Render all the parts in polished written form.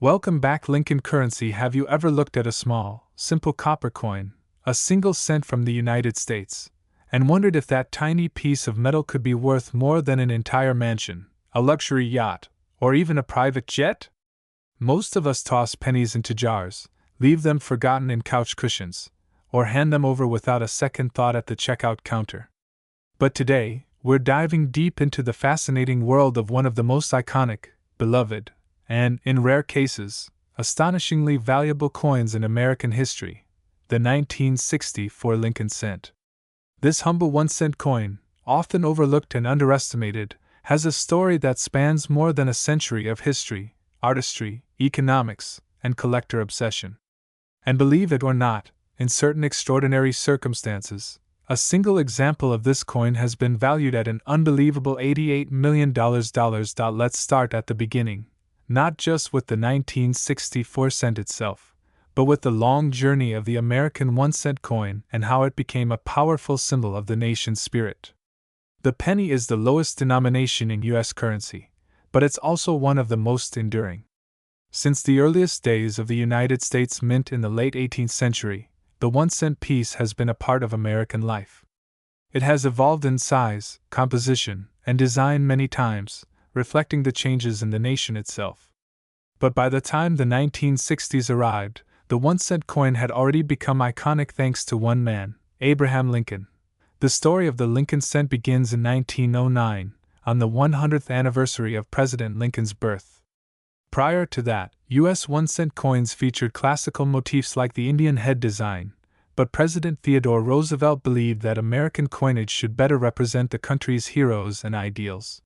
Welcome back, Lincoln Currency. Have you ever looked at a small, simple copper coin, a single cent from the United States, and wondered if that tiny piece of metal could be worth more than an entire mansion, a luxury yacht, or even a private jet? Most of us toss pennies into jars, leave them forgotten in couch cushions, or hand them over without a second thought at the checkout counter. But today, we're diving deep into the fascinating world of one of the most iconic, beloved, and, in rare cases, astonishingly valuable coins in American history, the 1964 Lincoln cent. This humble 1-cent coin, often overlooked and underestimated, has a story that spans more than a century of history, artistry, economics, and collector obsession. And believe it or not, in certain extraordinary circumstances, a single example of this coin has been valued at an unbelievable $88 million. Let's start at the beginning. Not just with the 1964 cent itself, but with the long journey of the American 1-cent coin and how it became a powerful symbol of the nation's spirit. The penny is the lowest denomination in U.S. currency, but it's also one of the most enduring. Since the earliest days of the United States Mint in the late 18th century, the 1-cent piece has been a part of American life. It has evolved in size, composition, and design many times, reflecting the changes in the nation itself. But by the time the 1960s arrived, the 1-cent coin had already become iconic thanks to one man, Abraham Lincoln. The story of the Lincoln cent begins in 1909, on the 100th anniversary of President Lincoln's birth. Prior to that, U.S. 1-cent coins featured classical motifs like the Indian head design, but President Theodore Roosevelt believed that American coinage should better represent the country's heroes and ideals.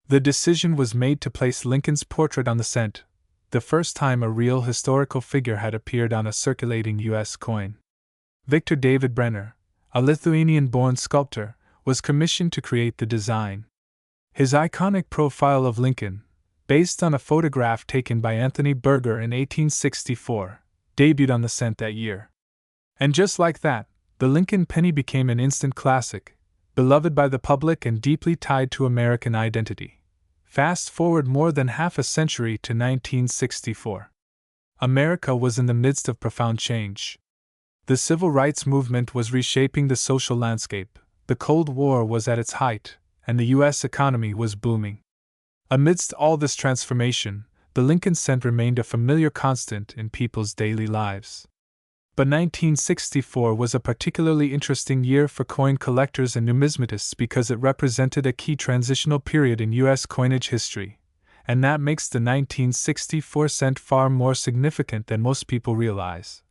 The decision was made to place Lincoln's portrait on the cent, the first time a real historical figure had appeared on a circulating U.S. coin. Victor David Brenner, a Lithuanian-born sculptor, was commissioned to create the design. His iconic profile of Lincoln, based on a photograph taken by Anthony Berger in 1864, debuted on the cent that year. And just like that, the Lincoln penny became an instant classic, beloved by the public and deeply tied to American identity. Fast forward more than half a century to 1964. America was in the midst of profound change. The civil rights movement was reshaping the social landscape, the Cold War was at its height, and the U.S. economy was booming. Amidst all this transformation, the Lincoln cent remained a familiar constant in people's daily lives. But 1964 was a particularly interesting year for coin collectors and numismatists because it represented a key transitional period in U.S. coinage history, and that makes the 1964 cent far more significant than most people realize.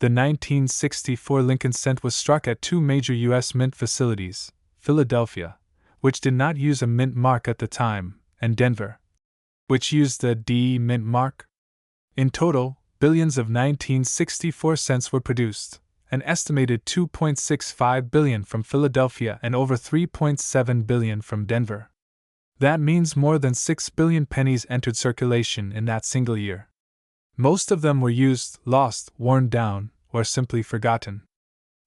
The 1964 Lincoln cent was struck at two major U.S. mint facilities, Philadelphia, which did not use a mint mark at the time, and Denver, which used the D mint mark. In total, billions of 1964 cents were produced, an estimated 2.65 billion from Philadelphia and over 3.7 billion from Denver. That means more than 6 billion pennies entered circulation in that single year. Most of them were used, lost, worn down, or simply forgotten.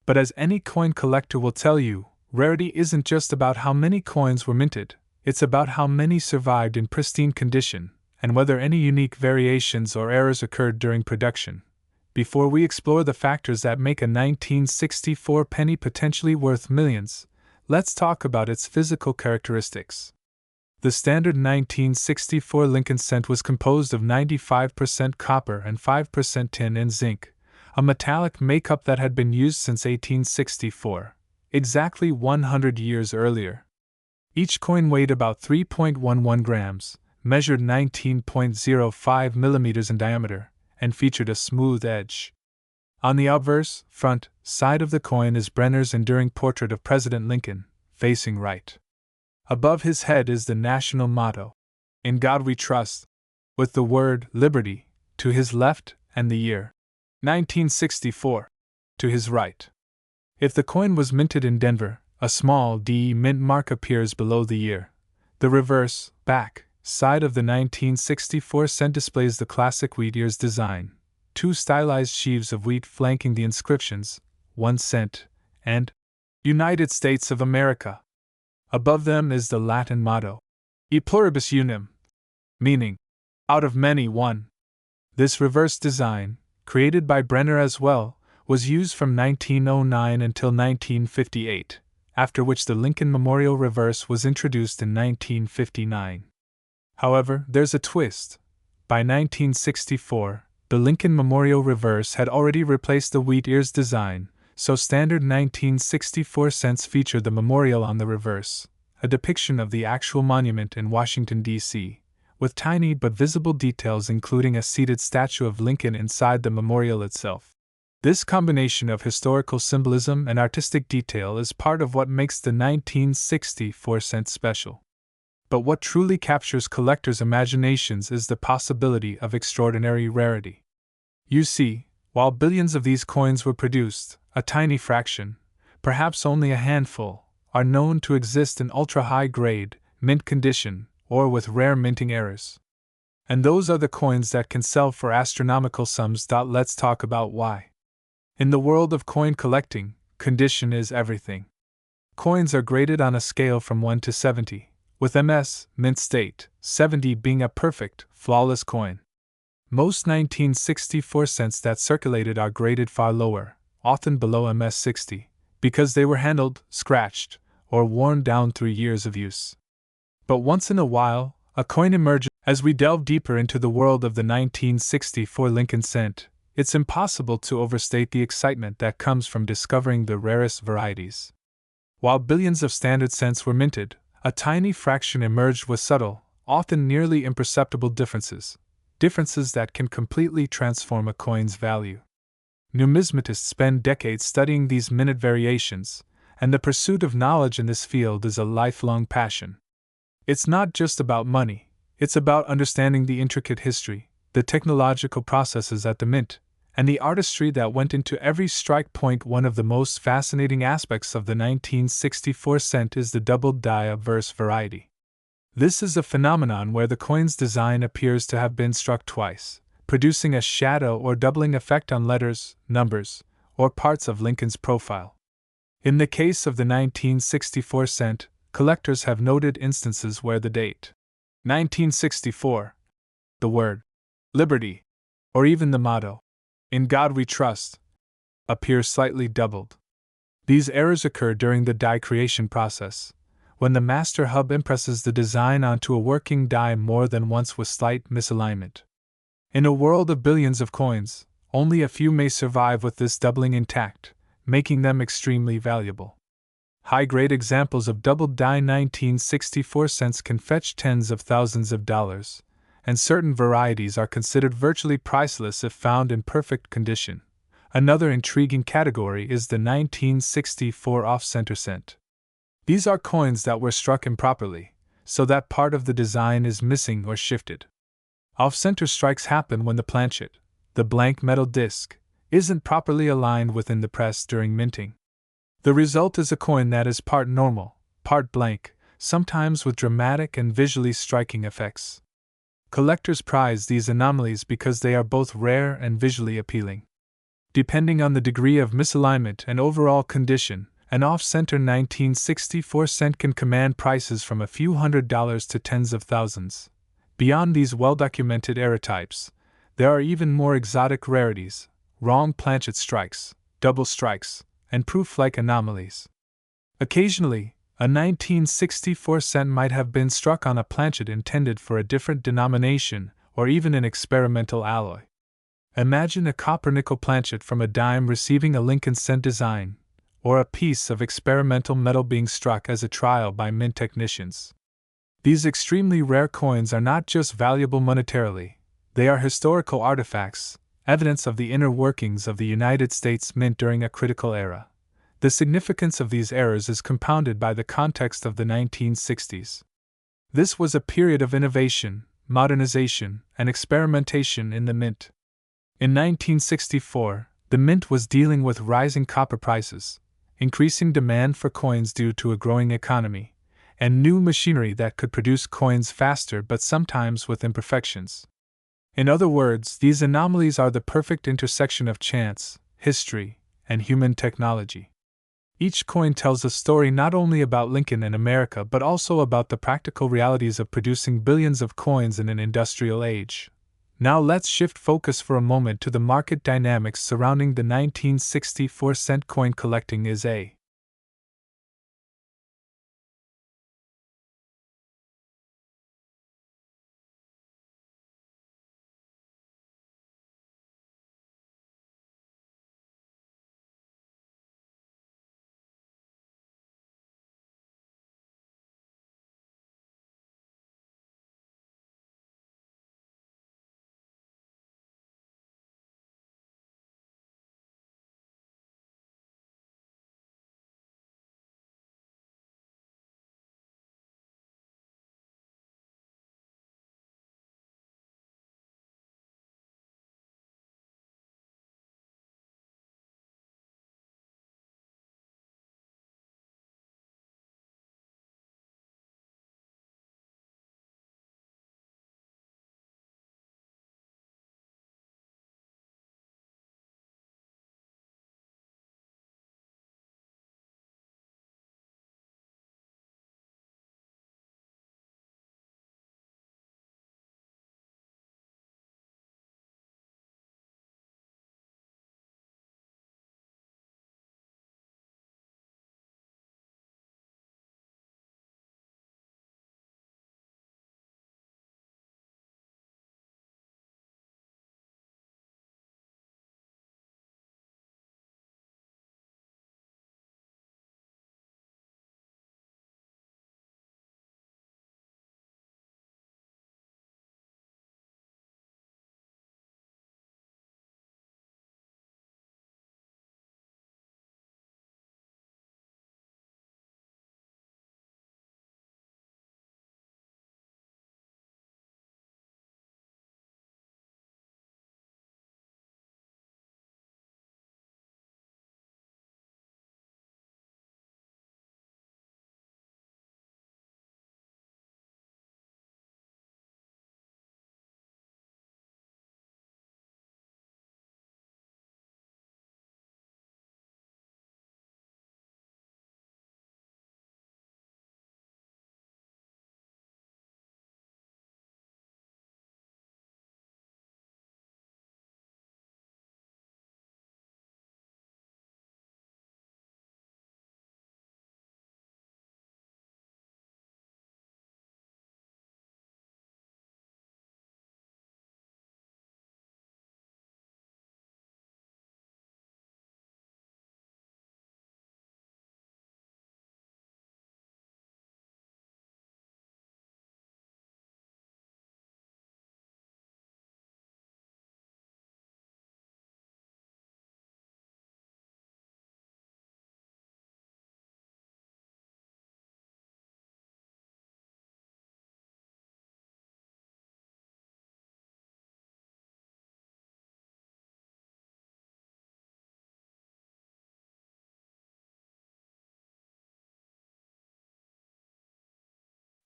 But as any coin collector will tell you, rarity isn't just about how many coins were minted, it's about how many survived in pristine condition, and whether any unique variations or errors occurred during production. Before we explore the factors that make a 1964 penny potentially worth millions, let's talk about its physical characteristics. The standard 1964 Lincoln cent was composed of 95% copper and 5% tin and zinc, a metallic makeup that had been used since 1864, exactly 100 years earlier. Each coin weighed about 3.11 grams, measured 19.05 millimeters in diameter, and featured a smooth edge. On the obverse, front, side of the coin is Brenner's enduring portrait of President Lincoln, facing right. Above his head is the national motto, "In God We Trust," with the word "Liberty" to his left and the year 1964 to his right. If the coin was minted in Denver, a small D mint mark appears below the year. The reverse, back, side of the 1964 cent displays the classic wheat ears design, two stylized sheaves of wheat flanking the inscriptions, 1 cent, and United States of America. Above them is the Latin motto, E pluribus unum, meaning, out of many one. This reverse design, created by Brenner as well, was used from 1909 until 1958, after which the Lincoln Memorial reverse was introduced in 1959. However, there's a twist. By 1964, the Lincoln Memorial reverse had already replaced the wheat ears design, so standard 1964 cents featured the memorial on the reverse, a depiction of the actual monument in Washington, D.C., with tiny but visible details including a seated statue of Lincoln inside the memorial itself. This combination of historical symbolism and artistic detail is part of what makes the 1964 cent special. But what truly captures collectors' imaginations is the possibility of extraordinary rarity. You see, while billions of these coins were produced, a tiny fraction, perhaps only a handful, are known to exist in ultra-high grade, mint condition, or with rare minting errors. And those are the coins that can sell for astronomical sums. Let's talk about why. In the world of coin collecting, condition is everything. Coins are graded on a scale from 1 to 70, with MS, mint state, 70 being a perfect, flawless coin. Most 1964 cents that circulated are graded far lower, often below MS 60, because they were handled, scratched, or worn down through years of use. But once in a while, a coin emerges. As we delve deeper into the world of the 1964 Lincoln cent, it's impossible to overstate the excitement that comes from discovering the rarest varieties. While billions of standard cents were minted, a tiny fraction emerged with subtle, often nearly imperceptible differences that can completely transform a coin's value. Numismatists spend decades studying these minute variations, and the pursuit of knowledge in this field is a lifelong passion. It's not just about money, it's about understanding the intricate history, the technological processes at the mint, and the artistry that went into every strike point. One of the most fascinating aspects of the 1964 cent is the doubled die obverse variety. This is a phenomenon where the coin's design appears to have been struck twice, producing a shadow or doubling effect on letters, numbers, or parts of Lincoln's profile. In the case of the 1964 cent, collectors have noted instances where the date 1964, the word liberty, or even the motto "In God We Trust" appear slightly doubled. These errors occur during the die creation process, when the master hub impresses the design onto a working die more than once with slight misalignment. In a world of billions of coins, only a few may survive with this doubling intact, making them extremely valuable. High-grade examples of doubled die 1964 cents can fetch tens of thousands of dollars, and certain varieties are considered virtually priceless if found in perfect condition. Another intriguing category is the 1964 off-center cent. These are coins that were struck improperly, so that part of the design is missing or shifted. Off-center strikes happen when the planchet, the blank metal disc, isn't properly aligned within the press during minting. The result is a coin that is part normal, part blank, sometimes with dramatic and visually striking effects. Collectors prize these anomalies because they are both rare and visually appealing. Depending on the degree of misalignment and overall condition, an off-center 1964 cent can command prices from a few $100s to tens of thousands. Beyond these well-documented error types, there are even more exotic rarities: wrong planchet strikes, double strikes, and proof-like anomalies. Occasionally, a 1964 cent might have been struck on a planchet intended for a different denomination or even an experimental alloy. Imagine a copper-nickel planchet from a dime receiving a Lincoln cent design, or a piece of experimental metal being struck as a trial by mint technicians. These extremely rare coins are not just valuable monetarily, they are historical artifacts, evidence of the inner workings of the United States Mint during a critical era. The significance of these eras is compounded by the context of the 1960s. This was a period of innovation, modernization, and experimentation in the mint. In 1964, the mint was dealing with rising copper prices, increasing demand for coins due to a growing economy, and new machinery that could produce coins faster but sometimes with imperfections. In other words, these anomalies are the perfect intersection of chance, history, and human technology. Each coin tells a story not only about Lincoln and America but also about the practical realities of producing billions of coins in an industrial age. Now let's shift focus for a moment to the market dynamics surrounding the 1964-cent coin. Collecting is a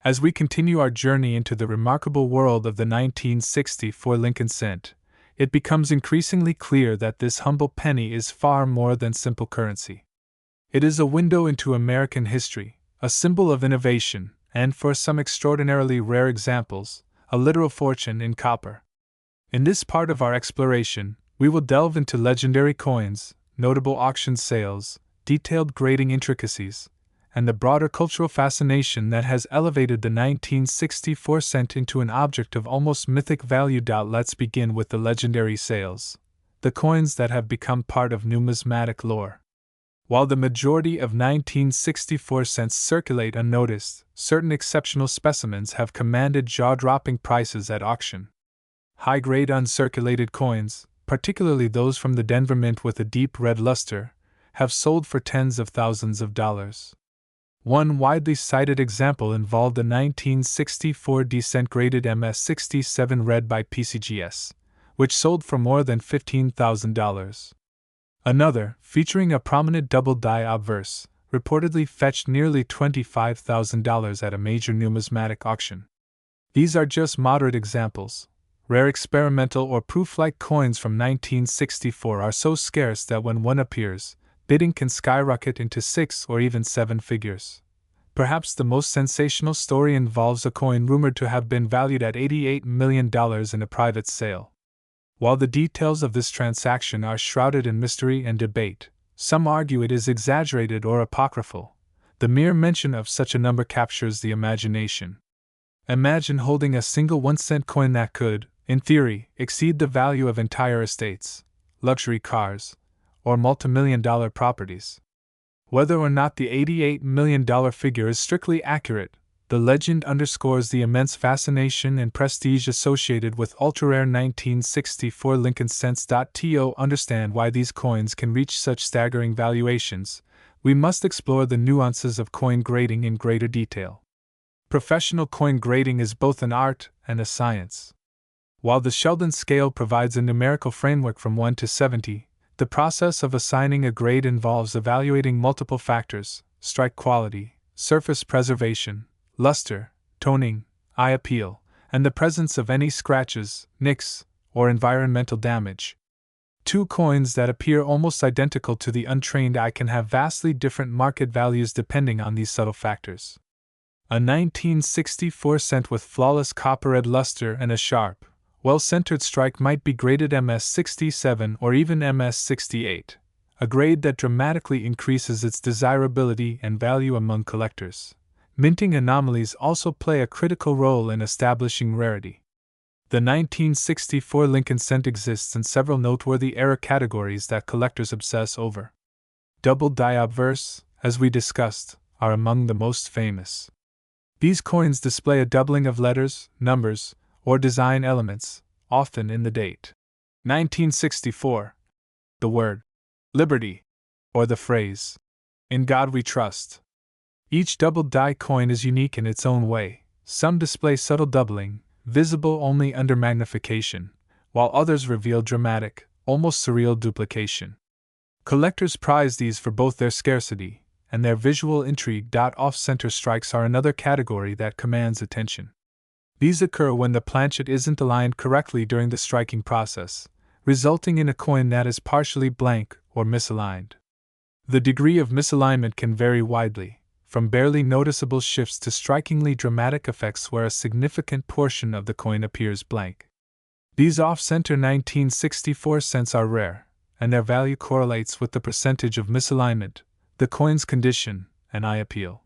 As we continue our journey into the remarkable world of the 1964 Lincoln cent, it becomes increasingly clear that this humble penny is far more than simple currency. It is a window into American history, a symbol of innovation, and for some extraordinarily rare examples, a literal fortune in copper. In this part of our exploration, we will delve into legendary coins, notable auction sales, detailed grading intricacies, and the broader cultural fascination that has elevated the 1964 cent into an object of almost mythic value. Let's begin with the legendary sales, the coins that have become part of numismatic lore. While the majority of 1964 cents circulate unnoticed, certain exceptional specimens have commanded jaw-dropping prices at auction. High-grade uncirculated coins, particularly those from the Denver Mint with a deep red luster, have sold for tens of thousands of dollars. One widely cited example involved the 1964 decent graded MS-67 red by PCGS, which sold for more than $15,000. Another, featuring a prominent double-die obverse, reportedly fetched nearly $25,000 at a major numismatic auction. These are just moderate examples. Rare experimental or proof-like coins from 1964 are so scarce that when one appears, bidding can skyrocket into 6 or even 7 figures. Perhaps the most sensational story involves a coin rumored to have been valued at $88 million in a private sale. While the details of this transaction are shrouded in mystery and debate, some argue it is exaggerated or apocryphal. The mere mention of such a number captures the imagination. Imagine holding a single 1-cent coin that could, in theory, exceed the value of entire estates, luxury cars, or multimillion-dollar properties. Whether or not the $88 million figure is strictly accurate, the legend underscores the immense fascination and prestige associated with ultra-rare 1964 Lincoln cents. To understand why these coins can reach such staggering valuations, we must explore the nuances of coin grading in greater detail. Professional coin grading is both an art and a science. While the Sheldon scale provides a numerical framework from 1 to 70, the process of assigning a grade involves evaluating multiple factors: strike quality, surface preservation, luster, toning, eye appeal, and the presence of any scratches, nicks, or environmental damage. Two coins that appear almost identical to the untrained eye can have vastly different market values depending on these subtle factors. A 1964 cent with flawless copper-red luster and a sharp, well-centered strike might be graded MS67 or even MS68, a grade that dramatically increases its desirability and value among collectors. Minting anomalies also play a critical role in establishing rarity. The 1964 Lincoln cent exists in several noteworthy era categories that collectors obsess over. Double die obverse, as we discussed, are among the most famous. These coins display a doubling of letters, numbers, or design elements, often in the date. 1964. The word liberty, or the phrase, "In God we trust." Each double die coin is unique in its own way. Some display subtle doubling, visible only under magnification, while others reveal dramatic, almost surreal duplication. Collectors prize these for both their scarcity and their visual intrigue. Off-center strikes are another category that commands attention. These occur when the planchet isn't aligned correctly during the striking process, resulting in a coin that is partially blank or misaligned. The degree of misalignment can vary widely, from barely noticeable shifts to strikingly dramatic effects where a significant portion of the coin appears blank. These off-center 1964 cents are rare, and their value correlates with the percentage of misalignment, the coin's condition, and eye appeal.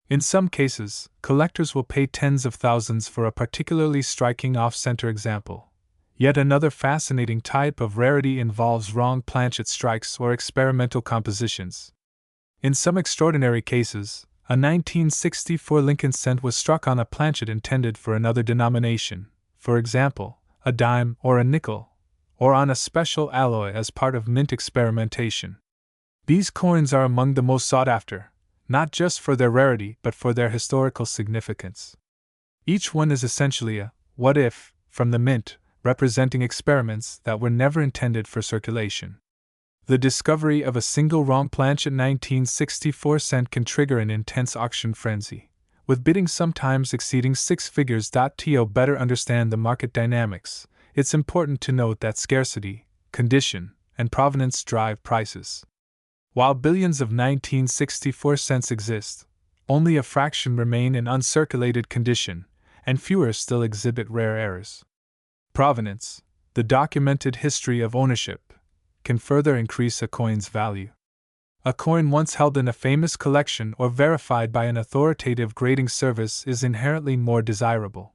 In some cases, collectors will pay tens of thousands for a particularly striking off-center example. Yet another fascinating type of rarity involves wrong planchet strikes or experimental compositions. In some extraordinary cases, a 1964 Lincoln cent was struck on a planchet intended for another denomination, for example, a dime or a nickel, or on a special alloy as part of mint experimentation. These coins are among the most sought after, not just for their rarity but for their historical significance. Each one is essentially a "what if" from the mint, representing experiments that were never intended for circulation. The discovery of a single wrong planchet 1964 cent can trigger an intense auction frenzy, with bidding sometimes exceeding six figures. To better understand the market dynamics, it's important to note that scarcity, condition, and provenance drive prices. While billions of 1964 cents exist, only a fraction remain in uncirculated condition, and fewer still exhibit rare errors. Provenance, the documented history of ownership, can further increase a coin's value. A coin once held in a famous collection or verified by an authoritative grading service is inherently more desirable.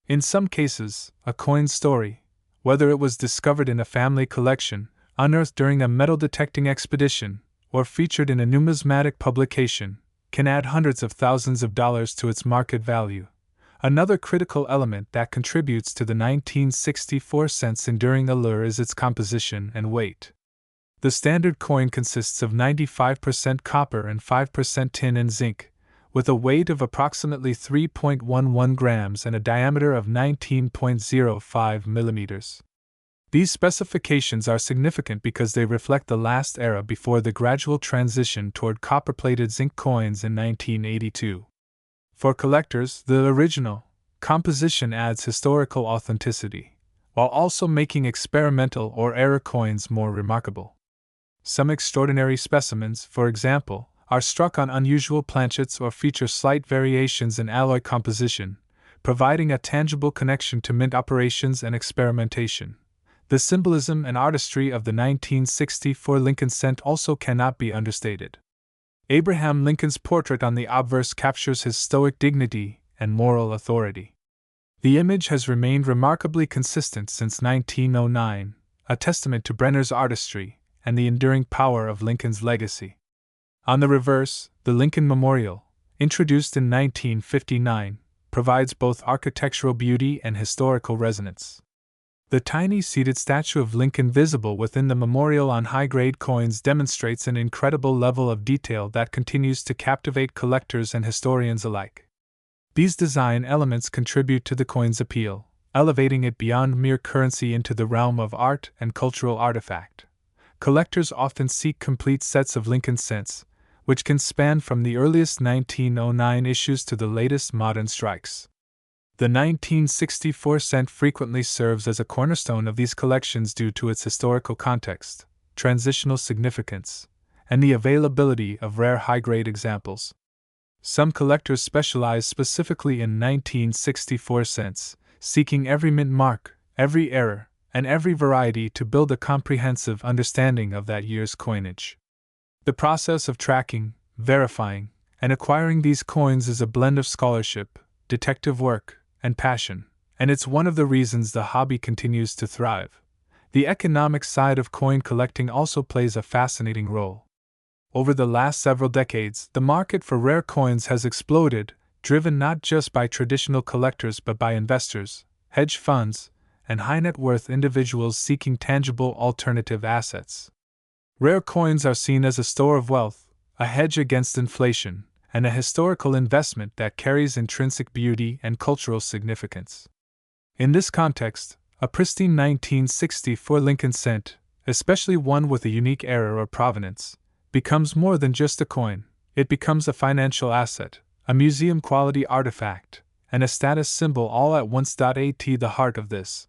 In some cases, a coin's story, whether it was discovered in a family collection, unearthed during a metal detecting expedition, or featured in a numismatic publication, can add hundreds of thousands of dollars to its market value. Another critical element that contributes to the 1964 cents' enduring allure is its composition and weight. The standard coin consists of 95% copper and 5% tin and zinc, with a weight of approximately 3.11 grams and a diameter of 19.05 millimeters. These specifications are significant because they reflect the last era before the gradual transition toward copper-plated zinc coins in 1982. For collectors, the original composition adds historical authenticity, while also making experimental or error coins more remarkable. Some extraordinary specimens, for example, are struck on unusual planchets or feature slight variations in alloy composition, providing a tangible connection to mint operations and experimentation. The symbolism and artistry of the 1964 Lincoln cent also cannot be understated. Abraham Lincoln's portrait on the obverse captures his stoic dignity and moral authority. The image has remained remarkably consistent since 1909, a testament to Brenner's artistry and the enduring power of Lincoln's legacy. On the reverse, the Lincoln Memorial, introduced in 1959, provides both architectural beauty and historical resonance. The tiny seated statue of Lincoln visible within the memorial on high-grade coins demonstrates an incredible level of detail that continues to captivate collectors and historians alike. These design elements contribute to the coin's appeal, elevating it beyond mere currency into the realm of art and cultural artifact. Collectors often seek complete sets of Lincoln cents, which can span from the earliest 1909 issues to the latest modern strikes. The 1964 cent frequently serves as a cornerstone of these collections due to its historical context, transitional significance, and the availability of rare high-grade examples. Some collectors specialize specifically in 1964 cents, seeking every mint mark, every error, and every variety to build a comprehensive understanding of that year's coinage. The process of tracking, verifying, and acquiring these coins is a blend of scholarship, detective work, and passion, and it's one of the reasons the hobby continues to thrive. The economic side of coin collecting also plays a fascinating role. Over the last several decades, the market for rare coins has exploded, driven not just by traditional collectors but by investors, hedge funds, and high-net-worth individuals seeking tangible alternative assets. Rare coins are seen as a store of wealth, a hedge against inflation, and a historical investment that carries intrinsic beauty and cultural significance. In this context, a pristine 1964 Lincoln cent, especially one with a unique era or provenance, becomes more than just a coin. It becomes a financial asset, a museum-quality artifact, and a status symbol all at once. At the heart of this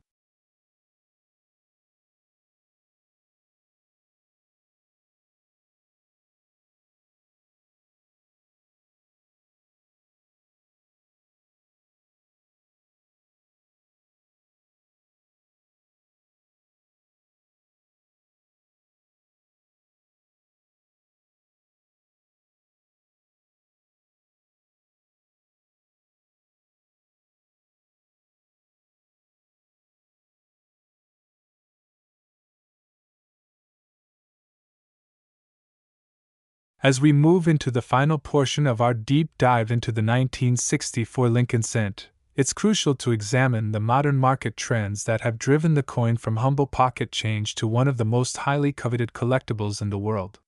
As we move into the final portion of our deep dive into the 1964 Lincoln cent, it's crucial to examine the modern market trends that have driven the coin from humble pocket change to one of the most highly coveted collectibles in the world.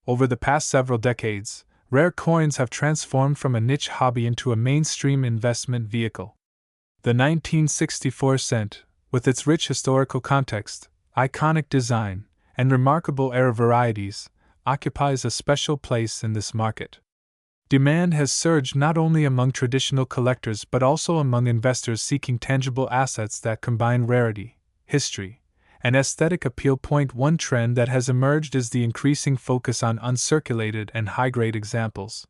Over the past several decades, rare coins have transformed from a niche hobby into a mainstream investment vehicle. The 1964 cent, with its rich historical context, iconic design, and remarkable era varieties, occupies a special place in this market. Demand has surged not only among traditional collectors but also among investors seeking tangible assets that combine rarity, history, and aesthetic appeal. One trend that has emerged is the increasing focus on uncirculated and high-grade examples.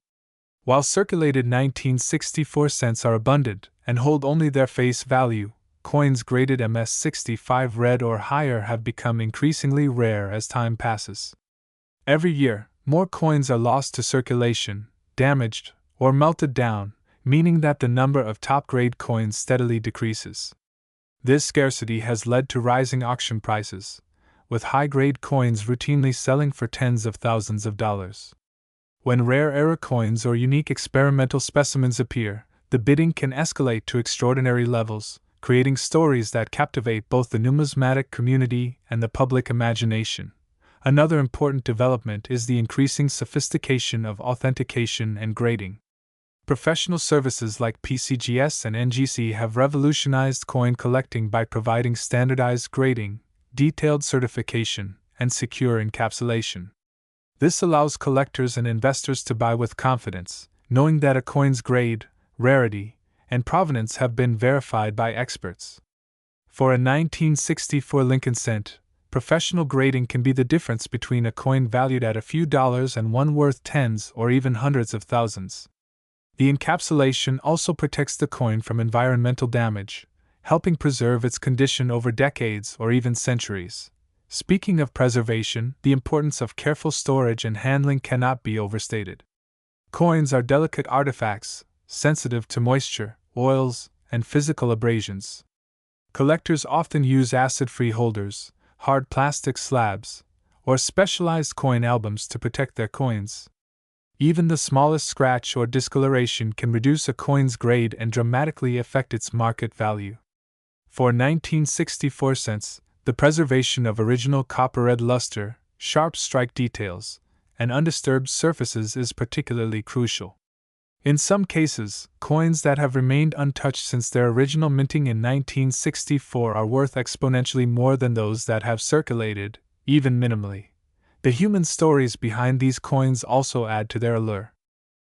While circulated 1964 cents are abundant and hold only their face value, coins graded MS-65 red or higher have become increasingly rare as time passes. Every year, more coins are lost to circulation, damaged, or melted down, meaning that the number of top-grade coins steadily decreases. This scarcity has led to rising auction prices, with high-grade coins routinely selling for tens of thousands of dollars. When rare era coins or unique experimental specimens appear, the bidding can escalate to extraordinary levels, creating stories that captivate both the numismatic community and the public imagination. Another important development is the increasing sophistication of authentication and grading. Professional services like PCGS and NGC have revolutionized coin collecting by providing standardized grading, detailed certification, and secure encapsulation. This allows collectors and investors to buy with confidence, knowing that a coin's grade, rarity, and provenance have been verified by experts. For a 1964 Lincoln cent, professional grading can be the difference between a coin valued at a few dollars and one worth tens or even hundreds of thousands. The encapsulation also protects the coin from environmental damage, helping preserve its condition over decades or even centuries. Speaking of preservation, the importance of careful storage and handling cannot be overstated. Coins are delicate artifacts, sensitive to moisture, oils, and physical abrasions. Collectors often use acid-free holders, hard plastic slabs, or specialized coin albums to protect their coins. Even the smallest scratch or discoloration can reduce a coin's grade and dramatically affect its market value. For 1964 cents, the preservation of original copper-red luster, sharp strike details, and undisturbed surfaces is particularly crucial. In some cases, coins that have remained untouched since their original minting in 1964 are worth exponentially more than those that have circulated, even minimally. The human stories behind these coins also add to their allure.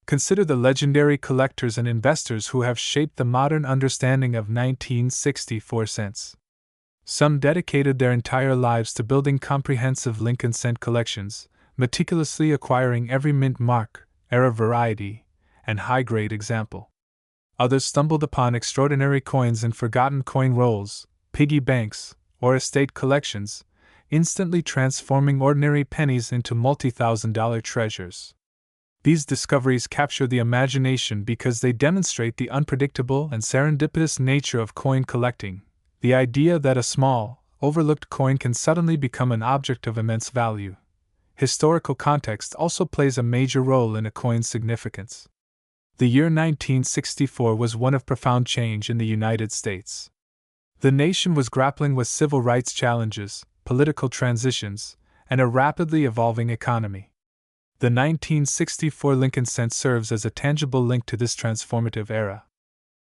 Consider the legendary collectors and investors who have shaped the modern understanding of 1964 cents. Some dedicated their entire lives to building comprehensive Lincoln cent collections, meticulously acquiring every mint mark, era variety, and high-grade example. Others stumbled upon extraordinary coins in forgotten coin rolls, piggy banks, or estate collections, instantly transforming ordinary pennies into multi-thousand-dollar treasures. These discoveries capture the imagination because they demonstrate the unpredictable and serendipitous nature of coin collecting, the idea that a small, overlooked coin can suddenly become an object of immense value. Historical context also plays a major role in a coin's significance. The year 1964 was one of profound change in the United States. The nation was grappling with civil rights challenges, political transitions, and a rapidly evolving economy. The 1964 Lincoln cent serves as a tangible link to this transformative era.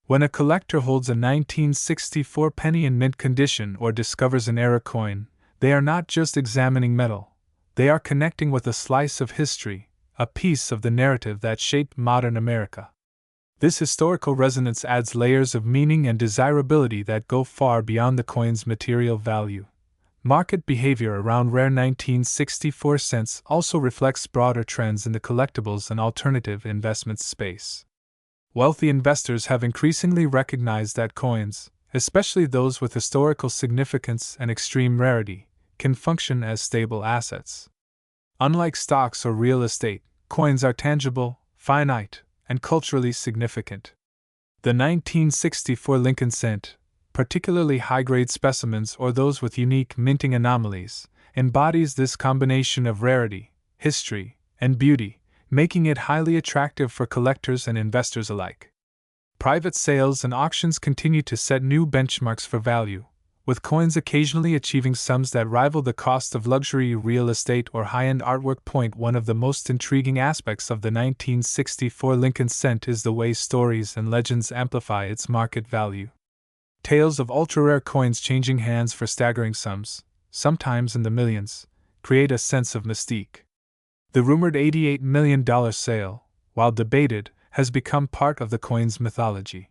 When a collector holds a 1964 penny in mint condition or discovers an era coin, they are not just examining metal, they are connecting with a slice of history, a piece of the narrative that shaped modern America. This historical resonance adds layers of meaning and desirability that go far beyond the coin's material value. Market behavior around rare 1964 cents also reflects broader trends in the collectibles and alternative investments space. Wealthy investors have increasingly recognized that coins, especially those with historical significance and extreme rarity, can function as stable assets. Unlike stocks or real estate, coins are tangible, finite, and culturally significant. The 1964 Lincoln cent, particularly high-grade specimens or those with unique minting anomalies, embodies this combination of rarity, history, and beauty, making it highly attractive for collectors and investors alike. Private sales and auctions continue to set new benchmarks for value, with coins occasionally achieving sums that rival the cost of luxury real estate or high-end artwork. One of the most intriguing aspects of the 1964 Lincoln cent is the way stories and legends amplify its market value. Tales of ultra-rare coins changing hands for staggering sums, sometimes in the millions, create a sense of mystique. The rumored $88 million sale, while debated, has become part of the coin's mythology.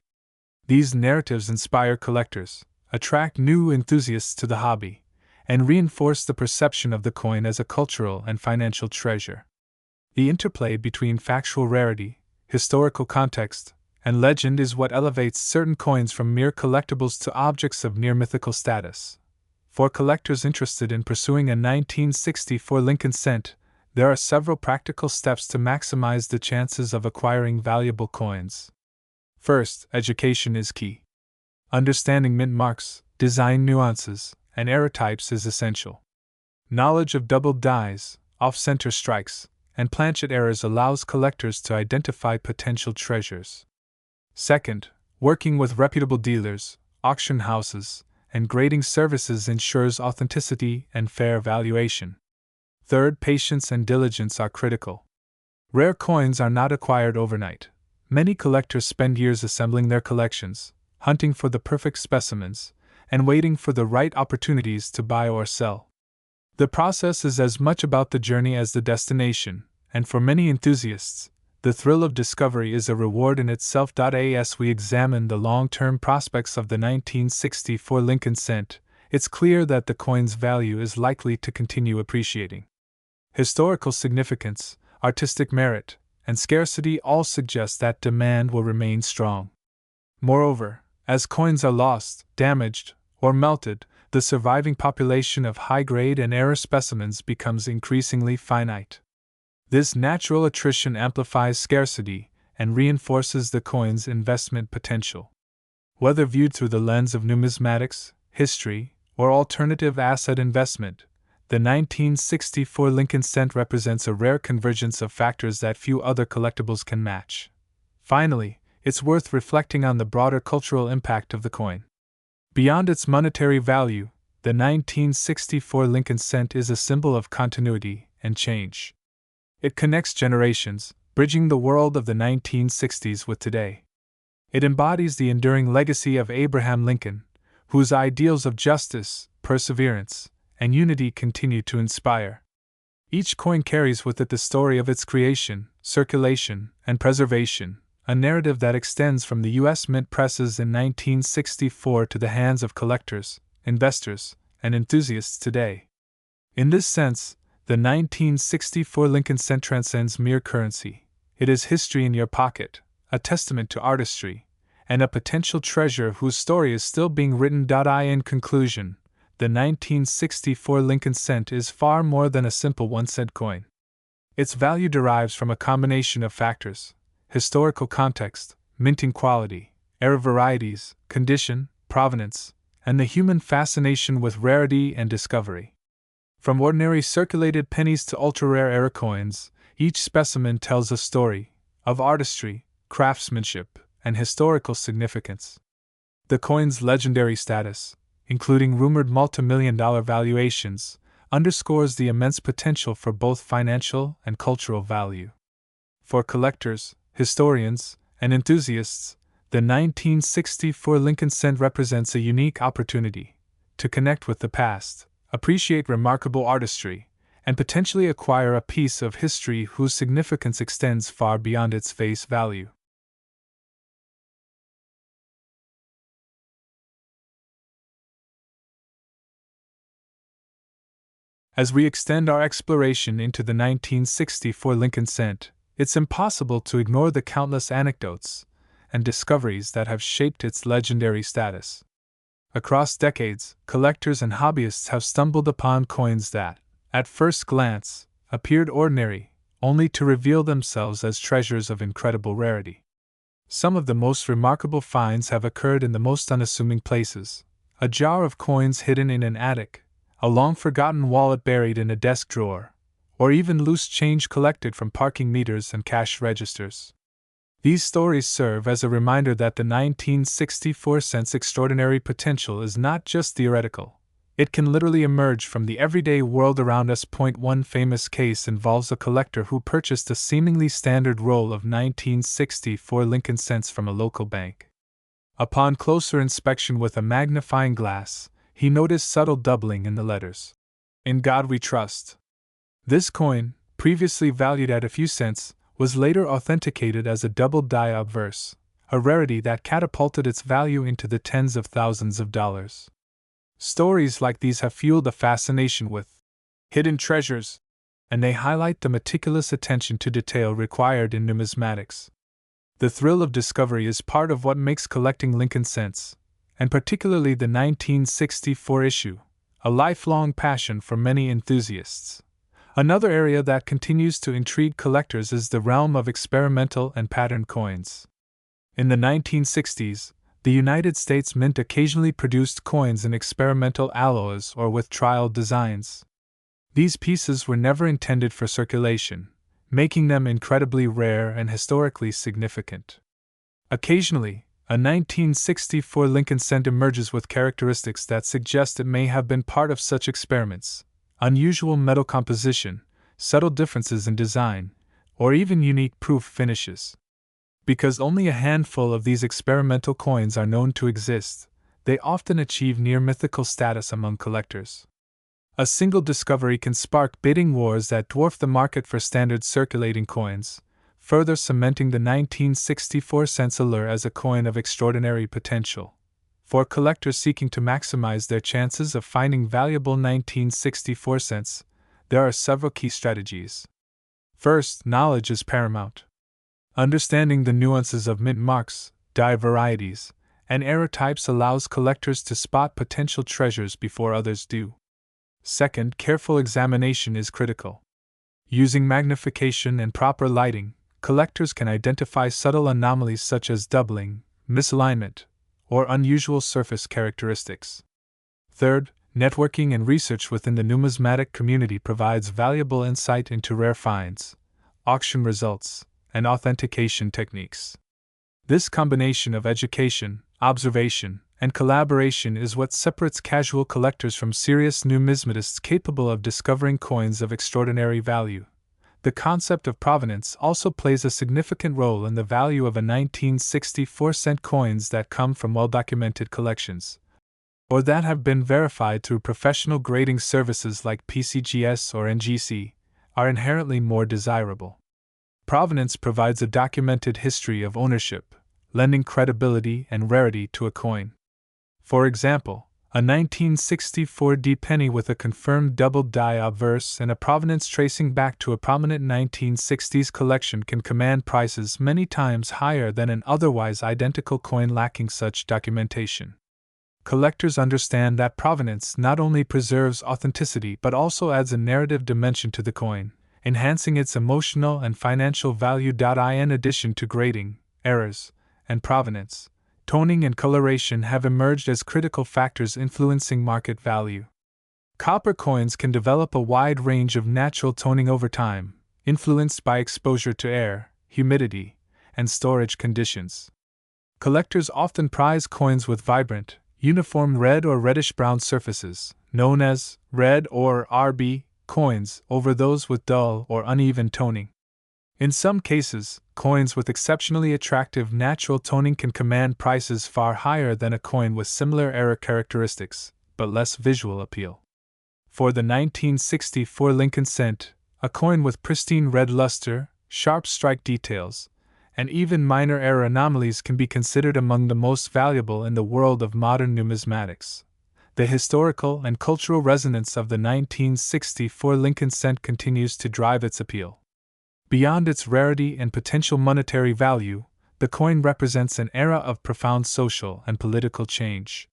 These narratives inspire collectors, attract new enthusiasts to the hobby, and reinforce the perception of the coin as a cultural and financial treasure. The interplay between factual rarity, historical context, and legend is what elevates certain coins from mere collectibles to objects of near mythical status. For collectors interested in pursuing a 1964 Lincoln cent, there are several practical steps to maximize the chances of acquiring valuable coins. First, education is key. Understanding mint marks, design nuances, and error types is essential. Knowledge of doubled dies, off-center strikes, and planchet errors allows collectors to identify potential treasures. Second, working with reputable dealers, auction houses, and grading services ensures authenticity and fair valuation. Third, patience and diligence are critical. Rare coins are not acquired overnight. Many collectors spend years assembling their collections, hunting for the perfect specimens, and waiting for the right opportunities to buy or sell. The process is as much about the journey as the destination, and for many enthusiasts, the thrill of discovery is a reward in itself. As we examine the long-term prospects of the 1964 Lincoln cent, it's clear that the coin's value is likely to continue appreciating. Historical significance, artistic merit, and scarcity all suggest that demand will remain strong. Moreover, as coins are lost, damaged, or melted, the surviving population of high-grade and rare specimens becomes increasingly finite. This natural attrition amplifies scarcity and reinforces the coin's investment potential. Whether viewed through the lens of numismatics, history, or alternative asset investment, the 1964 Lincoln cent represents a rare convergence of factors that few other collectibles can match. Finally, it's worth reflecting on the broader cultural impact of the coin. Beyond its monetary value, the 1964 Lincoln cent is a symbol of continuity and change. It connects generations, bridging the world of the 1960s with today. It embodies the enduring legacy of Abraham Lincoln, whose ideals of justice, perseverance, and unity continue to inspire. Each coin carries with it the story of its creation, circulation, and preservation, a narrative that extends from the U.S. Mint presses in 1964 to the hands of collectors, investors, and enthusiasts today. In this sense, the 1964 Lincoln cent transcends mere currency. It is history in your pocket, a testament to artistry, and a potential treasure whose story is still being written. In conclusion, the 1964 Lincoln cent is far more than a simple 1-cent coin. Its value derives from a combination of factors: historical context, minting quality, era varieties, condition, provenance, and the human fascination with rarity and discovery. From ordinary circulated pennies to ultra-rare era coins, each specimen tells a story of artistry, craftsmanship, and historical significance. The coin's legendary status, including rumored multi-million-dollar valuations, underscores the immense potential for both financial and cultural value. For collectors, historians, and enthusiasts, the 1964 Lincoln cent represents a unique opportunity to connect with the past, appreciate remarkable artistry, and potentially acquire a piece of history whose significance extends far beyond its face value. As we extend our exploration into the 1964 Lincoln cent, it's impossible to ignore the countless anecdotes and discoveries that have shaped its legendary status. Across decades, collectors and hobbyists have stumbled upon coins that, at first glance, appeared ordinary, only to reveal themselves as treasures of incredible rarity. Some of the most remarkable finds have occurred in the most unassuming places: a jar of coins hidden in an attic, a long-forgotten wallet buried in a desk drawer, or even loose change collected from parking meters and cash registers. These stories serve as a reminder that the 1964 cent's extraordinary potential is not just theoretical. It can literally emerge from the everyday world around us. One famous case involves a collector who purchased a seemingly standard roll of 1964 Lincoln cents from a local bank. Upon closer inspection with a magnifying glass, he noticed subtle doubling in the letters. "In God We Trust." This coin, previously valued at a few cents, was later authenticated as a double-die obverse, a rarity that catapulted its value into the tens of thousands of dollars. Stories like these have fueled a fascination with hidden treasures, and they highlight the meticulous attention to detail required in numismatics. The thrill of discovery is part of what makes collecting Lincoln cents, and particularly the 1964 issue, a lifelong passion for many enthusiasts. Another area that continues to intrigue collectors is the realm of experimental and patterned coins. In the 1960s, the United States Mint occasionally produced coins in experimental alloys or with trial designs. These pieces were never intended for circulation, making them incredibly rare and historically significant. Occasionally, a 1964 Lincoln cent emerges with characteristics that suggest it may have been part of such experiments: unusual metal composition, subtle differences in design, or even unique proof finishes. Because only a handful of these experimental coins are known to exist, they often achieve near mythical status among collectors. A single discovery can spark bidding wars that dwarf the market for standard circulating coins, further cementing the 1964 cent's allure as a coin of extraordinary potential. For collectors seeking to maximize their chances of finding valuable 1964 cents, there are several key strategies. First, knowledge is paramount. Understanding the nuances of mint marks, die varieties, and error types allows collectors to spot potential treasures before others do. Second, careful examination is critical. Using magnification and proper lighting, collectors can identify subtle anomalies such as doubling, misalignment, or unusual surface characteristics. Third, networking and research within the numismatic community provides valuable insight into rare finds, auction results, and authentication techniques. This combination of education, observation, and collaboration is what separates casual collectors from serious numismatists capable of discovering coins of extraordinary value. The concept of provenance also plays a significant role in the value of a 1964-cent coins that come from well-documented collections, or that have been verified through professional grading services like PCGS or NGC, are inherently more desirable. Provenance provides a documented history of ownership, lending credibility and rarity to a coin. For example, a 1964 penny with a confirmed double die obverse and a provenance tracing back to a prominent 1960s collection can command prices many times higher than an otherwise identical coin lacking such documentation. Collectors understand that provenance not only preserves authenticity but also adds a narrative dimension to the coin, enhancing its emotional and financial value. In addition to grading, errors, and provenance, toning and coloration have emerged as critical factors influencing market value. Copper coins can develop a wide range of natural toning over time, influenced by exposure to air, humidity, and storage conditions. Collectors often prize coins with vibrant, uniform red or reddish-brown surfaces, known as red or RB coins, over those with dull or uneven toning. In some cases, coins with exceptionally attractive natural toning can command prices far higher than a coin with similar error characteristics, but less visual appeal. For the 1964 Lincoln cent, a coin with pristine red luster, sharp strike details, and even minor error anomalies can be considered among the most valuable in the world of modern numismatics. The historical and cultural resonance of the 1964 Lincoln cent continues to drive its appeal. Beyond its rarity and potential monetary value, the coin represents an era of profound social and political change.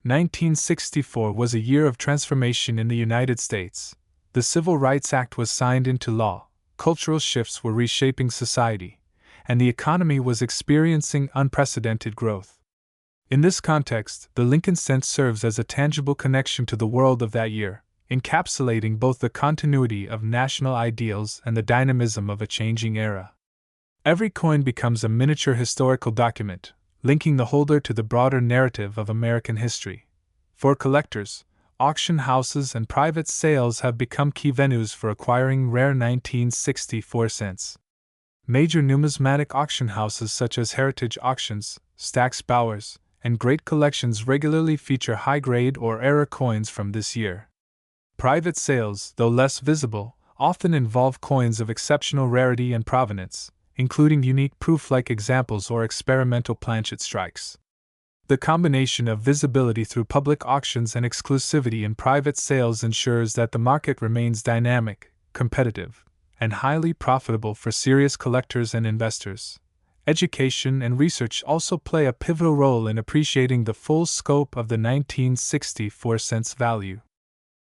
1964 was a year of transformation in the United States. The Civil Rights Act was signed into law, cultural shifts were reshaping society, and the economy was experiencing unprecedented growth. In this context, the Lincoln cent serves as a tangible connection to the world of that year, encapsulating both the continuity of national ideals and the dynamism of a changing era. Every coin becomes a miniature historical document, linking the holder to the broader narrative of American history. For collectors, auction houses and private sales have become key venues for acquiring rare 1964 cents. Major numismatic auction houses such as Heritage Auctions, Stack's Bowers, and Great Collections regularly feature high-grade or error coins from this year. Private sales, though less visible, often involve coins of exceptional rarity and provenance, including unique proof-like examples or experimental planchet strikes. The combination of visibility through public auctions and exclusivity in private sales ensures that the market remains dynamic, competitive, and highly profitable for serious collectors and investors. Education and research also play a pivotal role in appreciating the full scope of the 1964 cents value.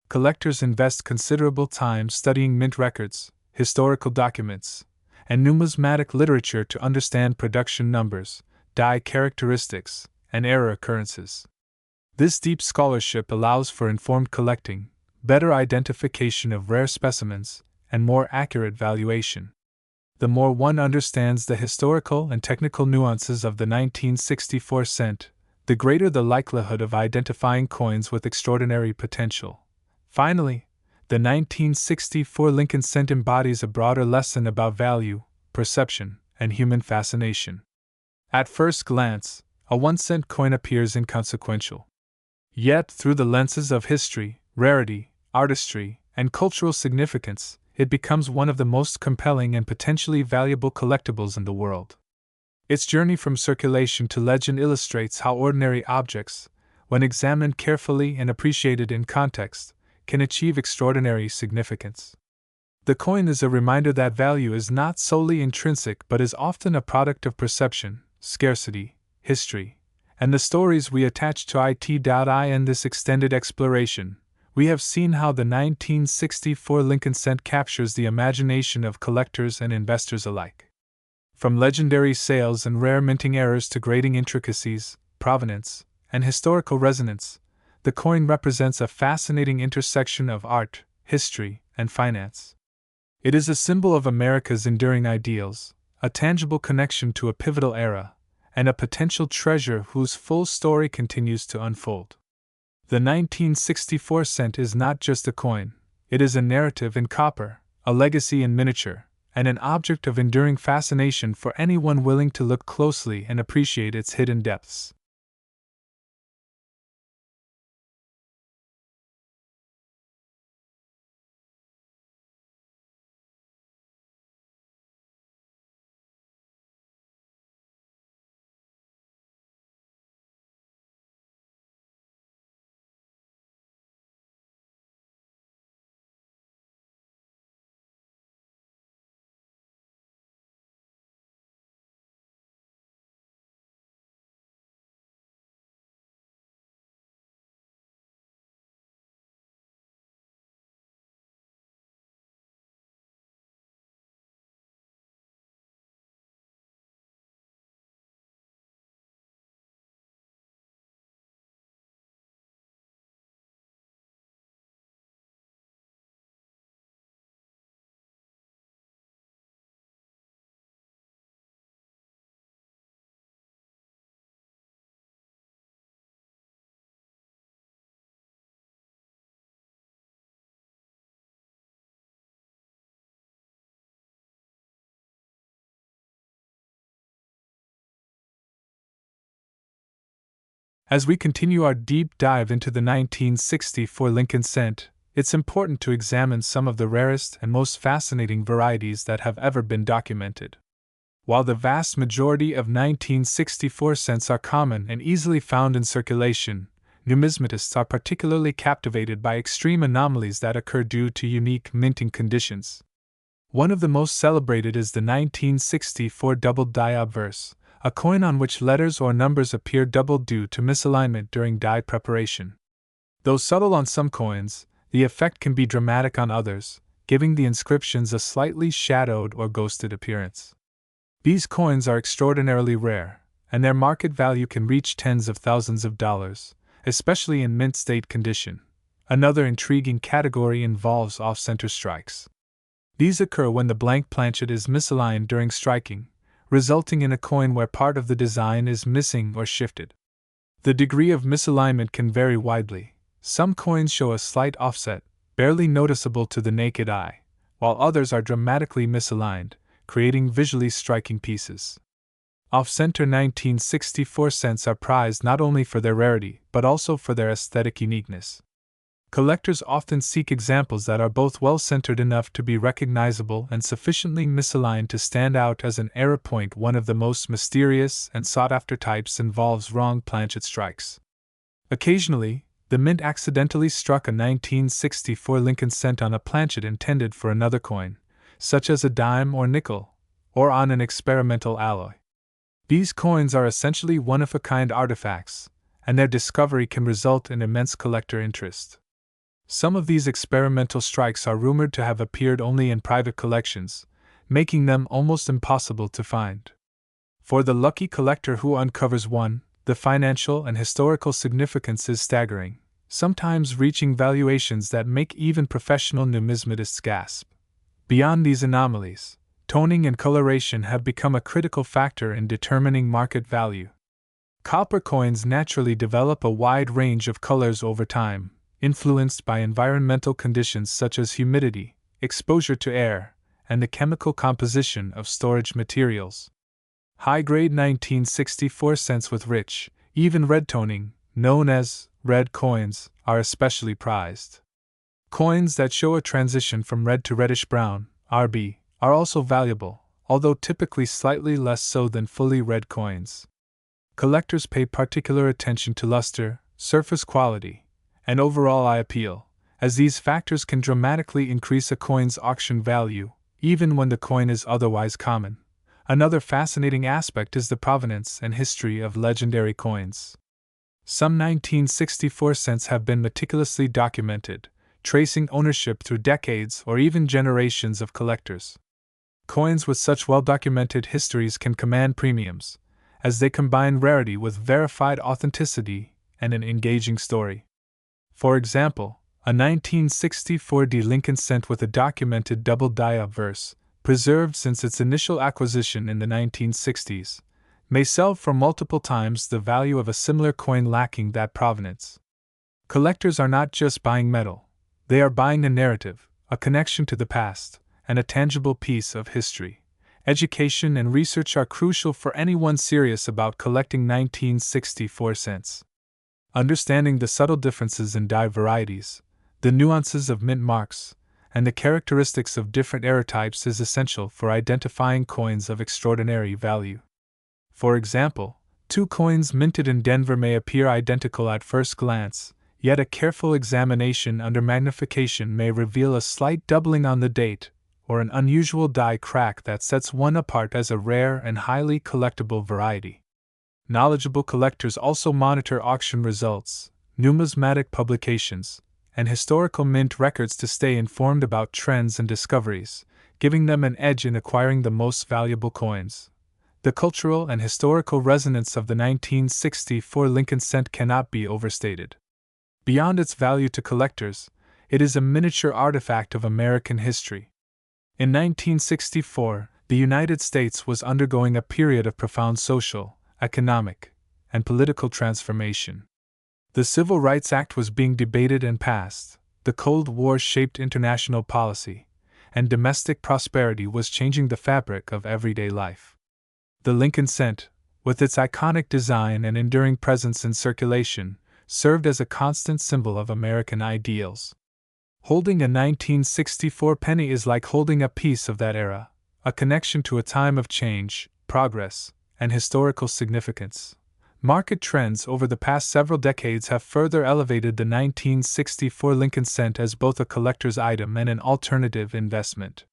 Collectors invest considerable time studying mint records, historical documents, and numismatic literature to understand production numbers, die characteristics, and error occurrences. This deep scholarship allows for informed collecting, better identification of rare specimens, and more accurate valuation. The more one understands the historical and technical nuances of the 1964 cent, the greater the likelihood of identifying coins with extraordinary potential. Finally, the 1964 Lincoln cent embodies a broader lesson about value, perception, and human fascination. At first glance, a 1-cent coin appears inconsequential. Yet, through the lenses of history, rarity, artistry, and cultural significance, it becomes one of the most compelling and potentially valuable collectibles in the world. Its journey from circulation to legend illustrates how ordinary objects, when examined carefully and appreciated in context, can achieve extraordinary significance. The coin is a reminder that value is not solely intrinsic but is often a product of perception, scarcity, history, and the stories we attach to it. In this extended exploration, we have seen how the 1964 Lincoln cent captures the imagination of collectors and investors alike. From legendary sales and rare minting errors to grating intricacies, provenance, and historical resonance, the coin represents a fascinating intersection of art, history, and finance. It is a symbol of America's enduring ideals, a tangible connection to a pivotal era, and a potential treasure whose full story continues to unfold. The 1964 cent is not just a coin, it is a narrative in copper, a legacy in miniature, and an object of enduring fascination for anyone willing to look closely and appreciate its hidden depths. As we continue our deep dive into the 1964 Lincoln cent, it's important to examine some of the rarest and most fascinating varieties that have ever been documented. While the vast majority of 1964 cents are common and easily found in circulation, numismatists are particularly captivated by extreme anomalies that occur due to unique minting conditions. One of the most celebrated is the 1964 doubled die obverse, a coin on which letters or numbers appear doubled due to misalignment during die preparation. Though subtle on some coins, the effect can be dramatic on others, giving the inscriptions a slightly shadowed or ghosted appearance. These coins are extraordinarily rare, and their market value can reach tens of thousands of dollars, especially in mint state condition. Another intriguing category involves off-center strikes. These occur when the blank planchet is misaligned during striking, resulting in a coin where part of the design is missing or shifted. The degree of misalignment can vary widely. Some coins show a slight offset, barely noticeable to the naked eye, while others are dramatically misaligned, creating visually striking pieces. Off-center 1964 cents are prized not only for their rarity but also for their aesthetic uniqueness. Collectors often seek examples that are both well-centered enough to be recognizable and sufficiently misaligned to stand out as an error point. One of the most mysterious and sought-after types involves wrong planchet strikes. Occasionally, the mint accidentally struck a 1964 Lincoln cent on a planchet intended for another coin, such as a dime or nickel, or on an experimental alloy. These coins are essentially one-of-a-kind artifacts, and their discovery can result in immense collector interest. Some of these experimental strikes are rumored to have appeared only in private collections, making them almost impossible to find. For the lucky collector who uncovers one, the financial and historical significance is staggering, sometimes reaching valuations that make even professional numismatists gasp. Beyond these anomalies, toning and coloration have become a critical factor in determining market value. Copper coins naturally develop a wide range of colors over time, influenced by environmental conditions such as humidity, exposure to air, and the chemical composition of storage materials. High-grade 1964 cents with rich, even red toning, known as red coins, are especially prized. Coins that show a transition from red to reddish-brown, RB, are also valuable, although typically slightly less so than fully red coins. Collectors pay particular attention to luster, surface quality, and overall eye appeal, as these factors can dramatically increase a coin's auction value, even when the coin is otherwise common. Another fascinating aspect is the provenance and history of legendary coins. Some 1964 cents have been meticulously documented, tracing ownership through decades or even generations of collectors. Coins with such well-documented histories can command premiums, as they combine rarity with verified authenticity and an engaging story. For example, a 1964 D Lincoln cent with a documented double die obverse, preserved since its initial acquisition in the 1960s, may sell for multiple times the value of a similar coin lacking that provenance. Collectors are not just buying metal, they are buying a narrative, a connection to the past, and a tangible piece of history. Education and research are crucial for anyone serious about collecting 1964 cents. Understanding the subtle differences in die varieties, the nuances of mint marks, and the characteristics of different era types is essential for identifying coins of extraordinary value. For example, two coins minted in Denver may appear identical at first glance, yet a careful examination under magnification may reveal a slight doubling on the date, or an unusual die crack that sets one apart as a rare and highly collectible variety. Knowledgeable collectors also monitor auction results, numismatic publications, and historical mint records to stay informed about trends and discoveries, giving them an edge in acquiring the most valuable coins. The cultural and historical resonance of the 1964 Lincoln cent cannot be overstated. Beyond its value to collectors, it is a miniature artifact of American history. In 1964, the United States was undergoing a period of profound social, economic, and political transformation. The Civil Rights Act was being debated and passed, the Cold War shaped international policy, and domestic prosperity was changing the fabric of everyday life. The Lincoln cent, with its iconic design and enduring presence in circulation, served as a constant symbol of American ideals. Holding a 1964 penny is like holding a piece of that era, a connection to a time of change, progress, and historical significance. Market trends over the past several decades have further elevated the 1964 Lincoln cent as both a collector's item and an alternative investment.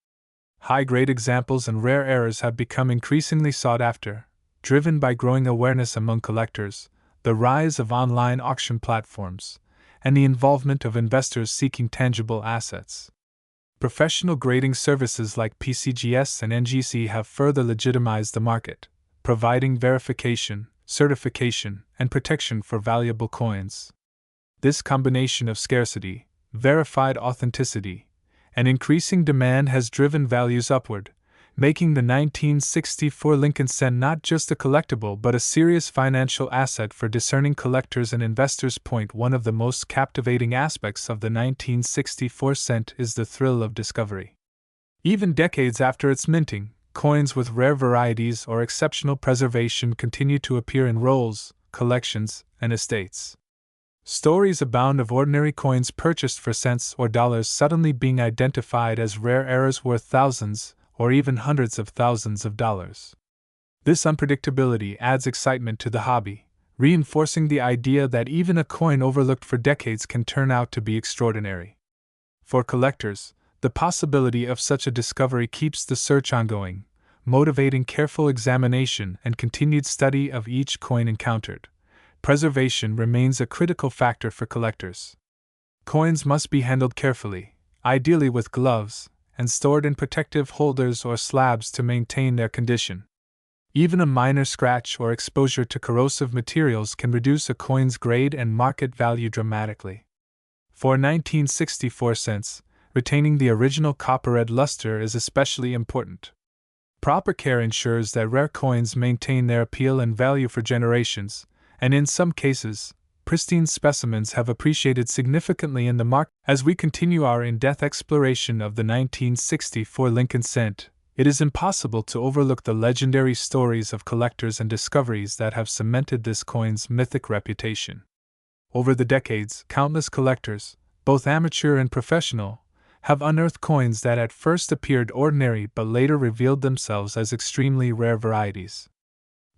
High-grade examples and rare errors have become increasingly sought after, driven by growing awareness among collectors, the rise of online auction platforms, and the involvement of investors seeking tangible assets. Professional grading services like PCGS and NGC have further legitimized the market, providing verification, certification, and protection for valuable coins. This combination of scarcity, verified authenticity, and increasing demand has driven values upward, making the 1964 Lincoln cent not just a collectible but a serious financial asset for discerning collectors and investors. One of the most captivating aspects of the 1964 cent is the thrill of discovery. Even decades after its minting, coins with rare varieties or exceptional preservation continue to appear in rolls, collections, and estates. Stories abound of ordinary coins purchased for cents or dollars suddenly being identified as rare errors worth thousands or even hundreds of thousands of dollars. This unpredictability adds excitement to the hobby, reinforcing the idea that even a coin overlooked for decades can turn out to be extraordinary. For collectors, the possibility of such a discovery keeps the search ongoing, motivating careful examination and continued study of each coin encountered. Preservation remains a critical factor for collectors. Coins must be handled carefully, ideally with gloves, and stored in protective holders or slabs to maintain their condition. Even a minor scratch or exposure to corrosive materials can reduce a coin's grade and market value dramatically. For 1964 cents, retaining the original copper-red luster is especially important. Proper care ensures that rare coins maintain their appeal and value for generations, and in some cases, pristine specimens have appreciated significantly in the market. As we continue our in-depth exploration of the 1964 Lincoln cent, it is impossible to overlook the legendary stories of collectors and discoveries that have cemented this coin's mythic reputation. Over the decades, countless collectors, both amateur and professional, have unearthed coins that at first appeared ordinary but later revealed themselves as extremely rare varieties.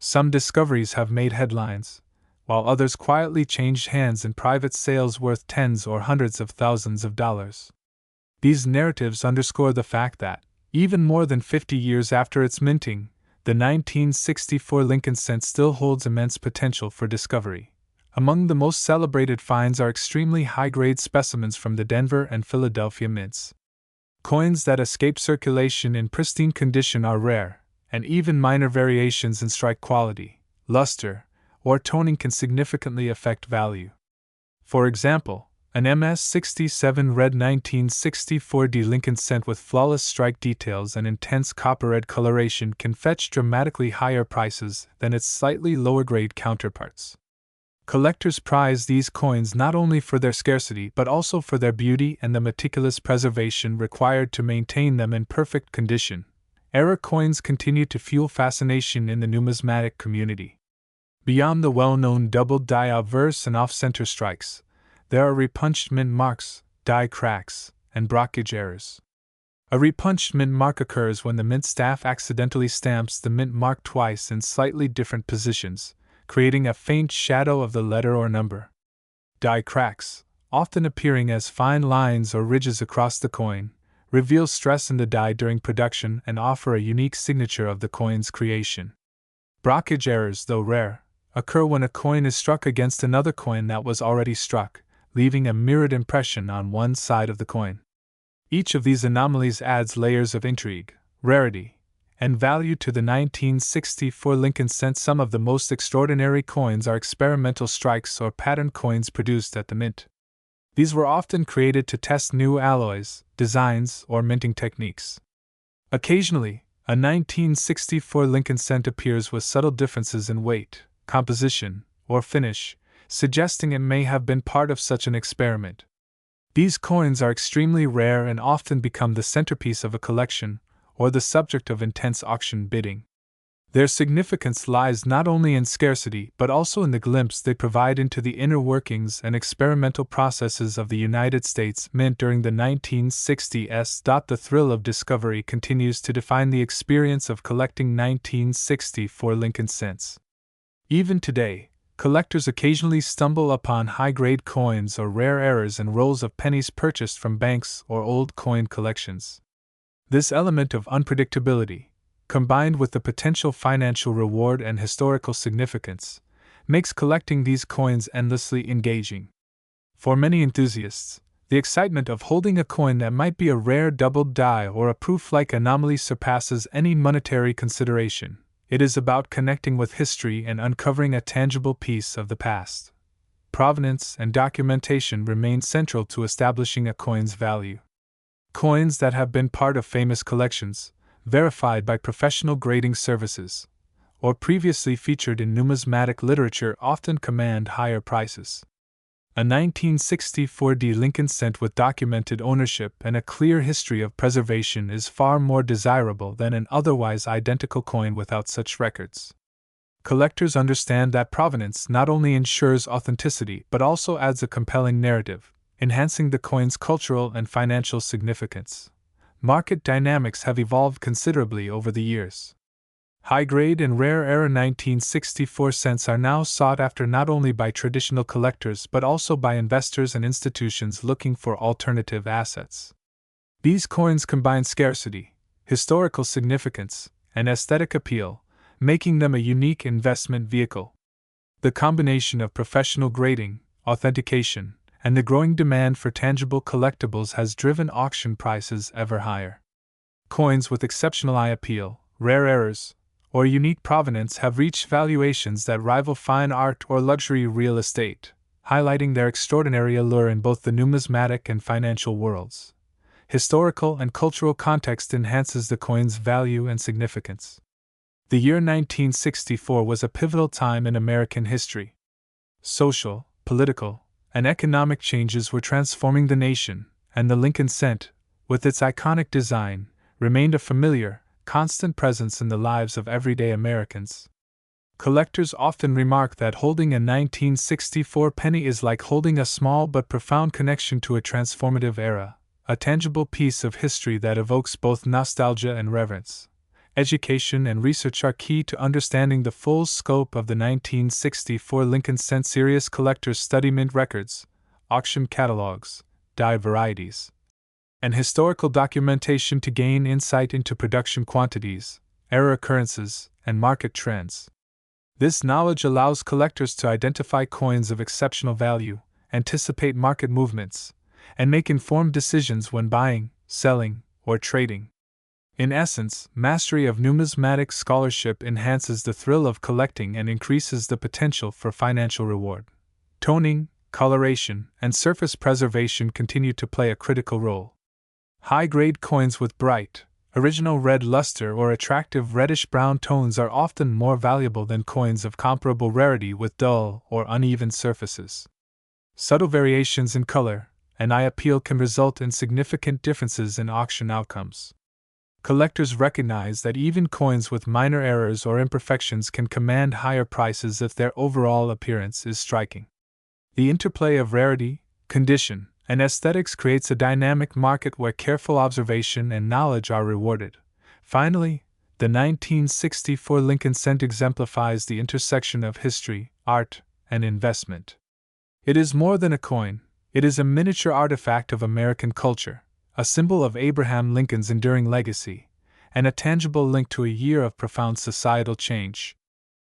Some discoveries have made headlines, while others quietly changed hands in private sales worth tens or hundreds of thousands of dollars. These narratives underscore the fact that, even more than 50 years after its minting, the 1964 Lincoln cent still holds immense potential for discovery. Among the most celebrated finds are extremely high-grade specimens from the Denver and Philadelphia mints. Coins that escape circulation in pristine condition are rare, and even minor variations in strike quality, luster, or toning can significantly affect value. For example, an MS-67 red 1964 Lincoln cent with flawless strike details and intense copper-red coloration can fetch dramatically higher prices than its slightly lower-grade counterparts. Collectors prize these coins not only for their scarcity but also for their beauty and the meticulous preservation required to maintain them in perfect condition. Era coins continue to fuel fascination in the numismatic community. Beyond the well-known double die obverse and off-center strikes, there are repunched mint marks, die cracks, and blockage errors. A repunched mint mark occurs when the mint staff accidentally stamps the mint mark twice in slightly different positions, creating a faint shadow of the letter or number. Die cracks, often appearing as fine lines or ridges across the coin, reveal stress in the die during production and offer a unique signature of the coin's creation. Blockage errors, though rare, occur when a coin is struck against another coin that was already struck, leaving a mirrored impression on one side of the coin. Each of these anomalies adds layers of intrigue, rarity, and value to the 1964 Lincoln cent. Some of the most extraordinary coins are experimental strikes or pattern coins produced at the mint. These were often created to test new alloys, designs, or minting techniques. Occasionally, a 1964 Lincoln cent appears with subtle differences in weight, composition, or finish, suggesting it may have been part of such an experiment. These coins are extremely rare and often become the centerpiece of a collection, or the subject of intense auction bidding. Their significance lies not only in scarcity but also in the glimpse they provide into the inner workings and experimental processes of the United States Mint during the 1960s. The thrill of discovery continues to define the experience of collecting 1964 Lincoln cents. Even today, collectors occasionally stumble upon high-grade coins or rare errors in rolls of pennies purchased from banks or old coin collections. This element of unpredictability, combined with the potential financial reward and historical significance, makes collecting these coins endlessly engaging. For many enthusiasts, the excitement of holding a coin that might be a rare doubled die or a proof-like anomaly surpasses any monetary consideration. It is about connecting with history and uncovering a tangible piece of the past. Provenance and documentation remain central to establishing a coin's value. Coins that have been part of famous collections, verified by professional grading services, or previously featured in numismatic literature often command higher prices. A 1964 Lincoln cent with documented ownership and a clear history of preservation is far more desirable than an otherwise identical coin without such records. Collectors understand that provenance not only ensures authenticity but also adds a compelling narrative, enhancing the coin's cultural and financial significance. Market dynamics have evolved considerably over the years. High-grade and rare-era 1964 cents are now sought after not only by traditional collectors but also by investors and institutions looking for alternative assets. These coins combine scarcity, historical significance, and aesthetic appeal, making them a unique investment vehicle. The combination of professional grading, authentication, and the growing demand for tangible collectibles has driven auction prices ever higher. Coins with exceptional eye appeal, rare errors, or unique provenance have reached valuations that rival fine art or luxury real estate, highlighting their extraordinary allure in both the numismatic and financial worlds. Historical and cultural context enhances the coin's value and significance. The year 1964 was a pivotal time in American history. Social, political, and economic changes were transforming the nation, and the Lincoln cent, with its iconic design, remained a familiar, constant presence in the lives of everyday Americans. Collectors often remark that holding a 1964 penny is like holding a small but profound connection to a transformative era, a tangible piece of history that evokes both nostalgia and reverence. Education and research are key to understanding the full scope of the 1964 Lincoln cent. Serious collectors study mint records, auction catalogs, die varieties, and historical documentation to gain insight into production quantities, error occurrences, and market trends. This knowledge allows collectors to identify coins of exceptional value, anticipate market movements, and make informed decisions when buying, selling, or trading. In essence, mastery of numismatic scholarship enhances the thrill of collecting and increases the potential for financial reward. Toning, coloration, and surface preservation continue to play a critical role. High-grade coins with bright, original red luster or attractive reddish-brown tones are often more valuable than coins of comparable rarity with dull or uneven surfaces. Subtle variations in color and eye appeal can result in significant differences in auction outcomes. Collectors recognize that even coins with minor errors or imperfections can command higher prices if their overall appearance is striking. The interplay of rarity, condition, and aesthetics creates a dynamic market where careful observation and knowledge are rewarded. Finally, the 1964 Lincoln cent exemplifies the intersection of history, art, and investment. It is more than a coin, it is a miniature artifact of American culture, a symbol of Abraham Lincoln's enduring legacy, and a tangible link to a year of profound societal change.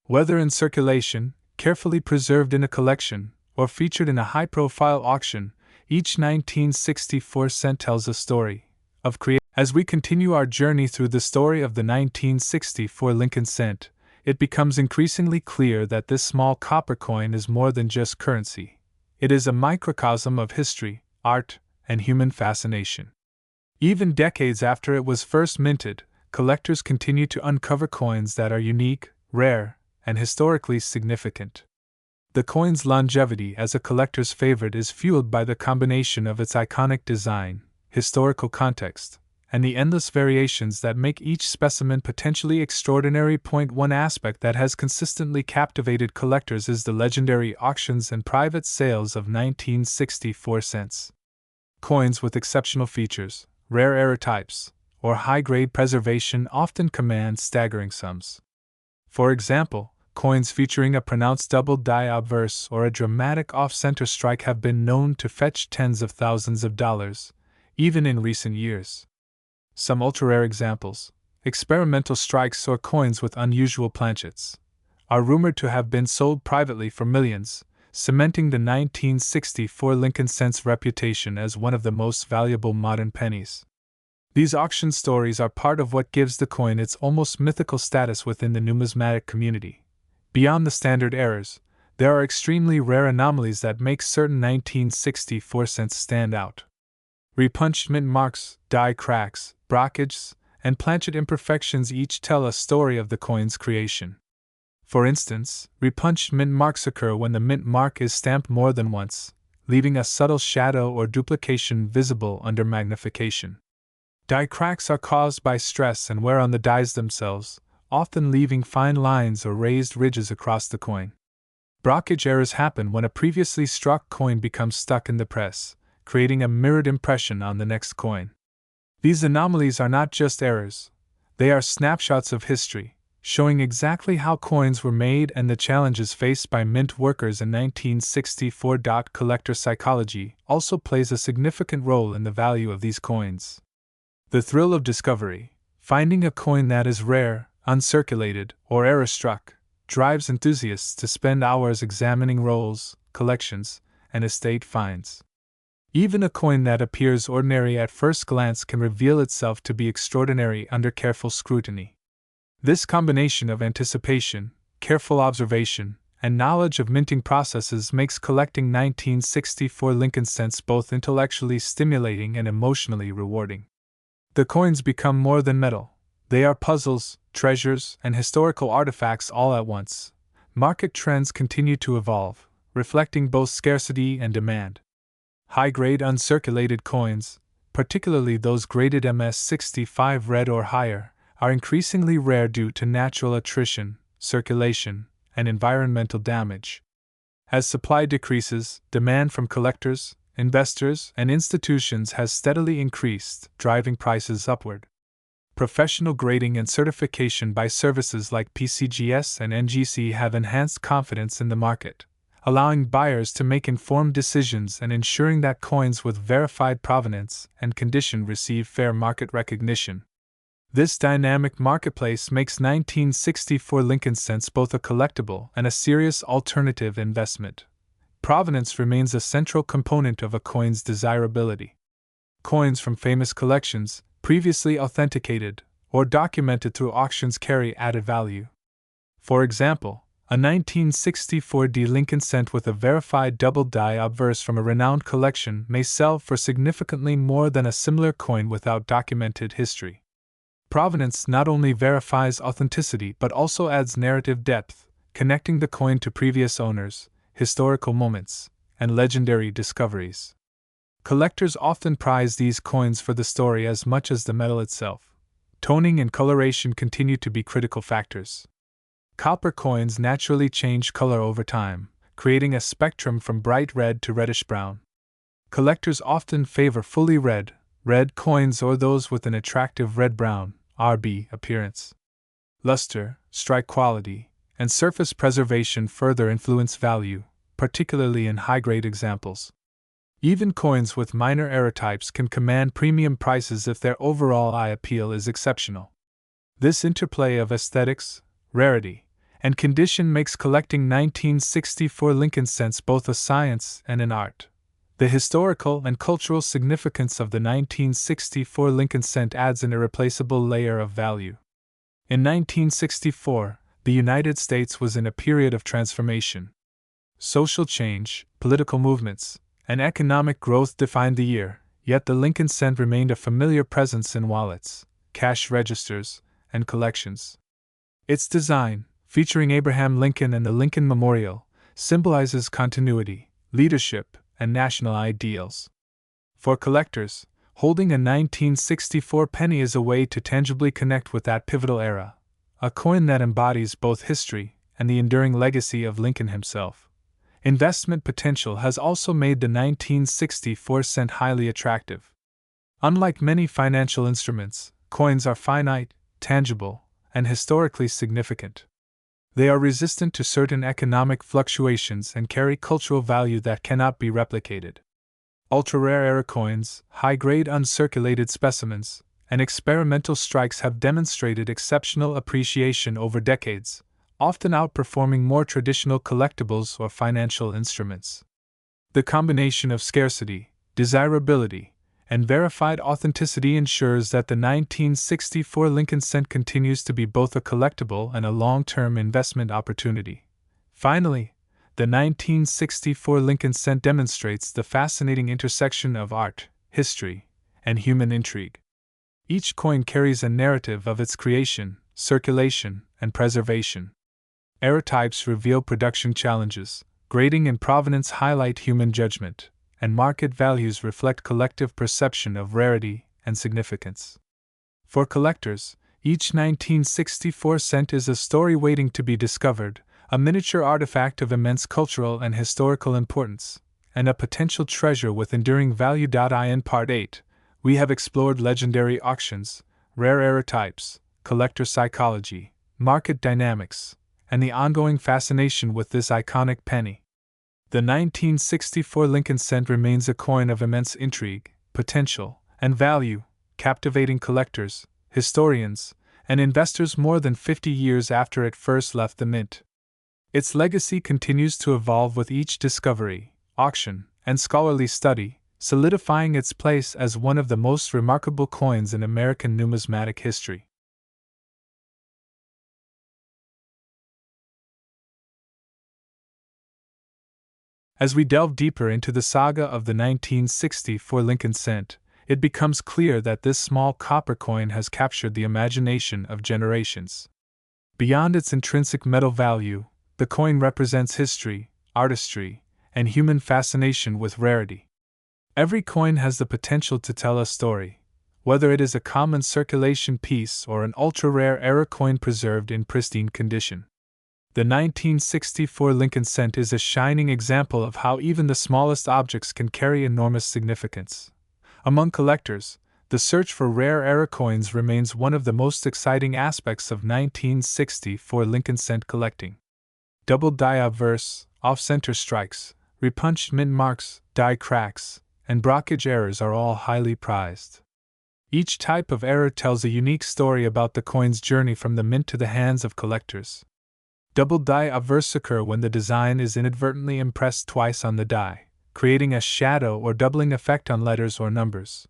Whether in circulation, carefully preserved in a collection, or featured in a high-profile auction, each 1964 cent tells a story of creation. As we continue our journey through the story of the 1964 Lincoln cent, it becomes increasingly clear that this small copper coin is more than just currency. It is a microcosm of history, art, and human fascination. Even decades after it was first minted, collectors continue to uncover coins that are unique, rare, and historically significant. The coin's longevity as a collector's favorite is fueled by the combination of its iconic design, historical context, and the endless variations that make each specimen potentially extraordinary. One aspect that has consistently captivated collectors is the legendary auctions and private sales of 1964 cents. Coins with exceptional features, rare error types, or high-grade preservation often command staggering sums. For example, coins featuring a pronounced double die obverse or a dramatic off-center strike have been known to fetch tens of thousands of dollars, even in recent years. Some ultra-rare examples, experimental strikes or coins with unusual planchets, are rumored to have been sold privately for millions, cementing the 1964 Lincoln cent's reputation as one of the most valuable modern pennies. These auction stories are part of what gives the coin its almost mythical status within the numismatic community. Beyond the standard errors, there are extremely rare anomalies that make certain 1964 cents stand out. Repunched mint marks, die cracks, brockages, and planchet imperfections each tell a story of the coin's creation. For instance, repunched mint marks occur when the mint mark is stamped more than once, leaving a subtle shadow or duplication visible under magnification. Die cracks are caused by stress and wear on the dies themselves, often leaving fine lines or raised ridges across the coin. Brockage errors happen when a previously struck coin becomes stuck in the press, creating a mirrored impression on the next coin. These anomalies are not just errors, they are snapshots of history, showing exactly how coins were made and the challenges faced by mint workers in 1964. Collector psychology also plays a significant role in the value of these coins. The thrill of discovery, finding a coin that is rare, uncirculated, or error-struck, drives enthusiasts to spend hours examining rolls, collections, and estate finds. Even a coin that appears ordinary at first glance can reveal itself to be extraordinary under careful scrutiny. This combination of anticipation, careful observation, and knowledge of minting processes makes collecting 1964 Lincoln cents both intellectually stimulating and emotionally rewarding. The coins become more than metal. They are puzzles, treasures, and historical artifacts all at once. Market trends continue to evolve, reflecting both scarcity and demand. High-grade uncirculated coins, particularly those graded MS65 red or higher, are increasingly rare due to natural attrition, circulation, and environmental damage. As supply decreases, demand from collectors, investors, and institutions has steadily increased, driving prices upward. Professional grading and certification by services like PCGS and NGC have enhanced confidence in the market, allowing buyers to make informed decisions and ensuring that coins with verified provenance and condition receive fair market recognition. This dynamic marketplace makes 1964 Lincoln cents both a collectible and a serious alternative investment. Provenance remains a central component of a coin's desirability. Coins from famous collections, previously authenticated or documented through auctions, carry added value. For example, a 1964 Lincoln cent with a verified double die obverse from a renowned collection may sell for significantly more than a similar coin without documented history. Provenance not only verifies authenticity but also adds narrative depth, connecting the coin to previous owners, historical moments, and legendary discoveries. Collectors often prize these coins for the story as much as the metal itself. Toning and coloration continue to be critical factors. Copper coins naturally change color over time, creating a spectrum from bright red to reddish brown. Collectors often favor fully red coins or those with an attractive red-brown (RB) appearance. Luster, strike quality, and surface preservation further influence value, particularly in high-grade examples. Even coins with minor error types can command premium prices if their overall eye appeal is exceptional. This interplay of aesthetics, rarity, and condition makes collecting 1964 Lincoln cents both a science and an art. The historical and cultural significance of the 1964 Lincoln cent adds an irreplaceable layer of value. In 1964, the United States was in a period of transformation. Social change, political movements, and economic growth defined the year, yet the Lincoln cent remained a familiar presence in wallets, cash registers, and collections. Its design, featuring Abraham Lincoln and the Lincoln Memorial, symbolizes continuity, leadership, and national ideals. For collectors, holding a 1964 penny is a way to tangibly connect with that pivotal era, a coin that embodies both history and the enduring legacy of Lincoln himself. Investment potential has also made the 1964 cent highly attractive. Unlike many financial instruments, coins are finite, tangible, and historically significant. They are resistant to certain economic fluctuations and carry cultural value that cannot be replicated. Ultra-rare era coins, high-grade uncirculated specimens, and experimental strikes have demonstrated exceptional appreciation over decades, often outperforming more traditional collectibles or financial instruments. The combination of scarcity, desirability, and verified authenticity ensures that the 1964 Lincoln cent continues to be both a collectible and a long-term investment opportunity. Finally, the 1964 Lincoln cent demonstrates the fascinating intersection of art, history, and human intrigue. Each coin carries a narrative of its creation, circulation, and preservation. Error types reveal production challenges, grading and provenance highlight human judgment, and market values reflect collective perception of rarity and significance. For collectors, each 1964 cent is a story waiting to be discovered, a miniature artifact of immense cultural and historical importance, and a potential treasure with enduring value. In Part 8, we have explored legendary auctions, rare error types, collector psychology, market dynamics, and the ongoing fascination with this iconic penny. The 1964 Lincoln cent remains a coin of immense intrigue, potential, and value, captivating collectors, historians, and investors more than 50 years after it first left the mint. Its legacy continues to evolve with each discovery, auction, and scholarly study, solidifying its place as one of the most remarkable coins in American numismatic history. As we delve deeper into the saga of the 1964 Lincoln cent, it becomes clear that this small copper coin has captured the imagination of generations. Beyond its intrinsic metal value, the coin represents history, artistry, and human fascination with rarity. Every coin has the potential to tell a story, whether it is a common circulation piece or an ultra-rare era coin preserved in pristine condition. The 1964 Lincoln cent is a shining example of how even the smallest objects can carry enormous significance. Among collectors, the search for rare era coins remains one of the most exciting aspects of 1964 Lincoln cent collecting. Double die obverse, off-center strikes, repunched mint marks, die cracks, and blockage errors are all highly prized. Each type of error tells a unique story about the coin's journey from the mint to the hands of collectors. Double die obverse occur when the design is inadvertently impressed twice on the die, creating a shadow or doubling effect on letters or numbers.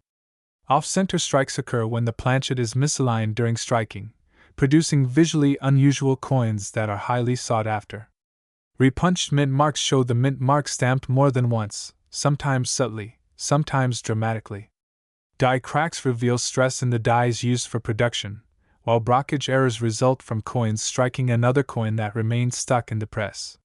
Off-center strikes occur when the planchet is misaligned during striking, producing visually unusual coins that are highly sought after. Repunched mint marks show the mint mark stamped more than once, sometimes subtly, sometimes dramatically. Die cracks reveal stress in the dies used for production, while blockage errors result from coins striking another coin that remains stuck in the press.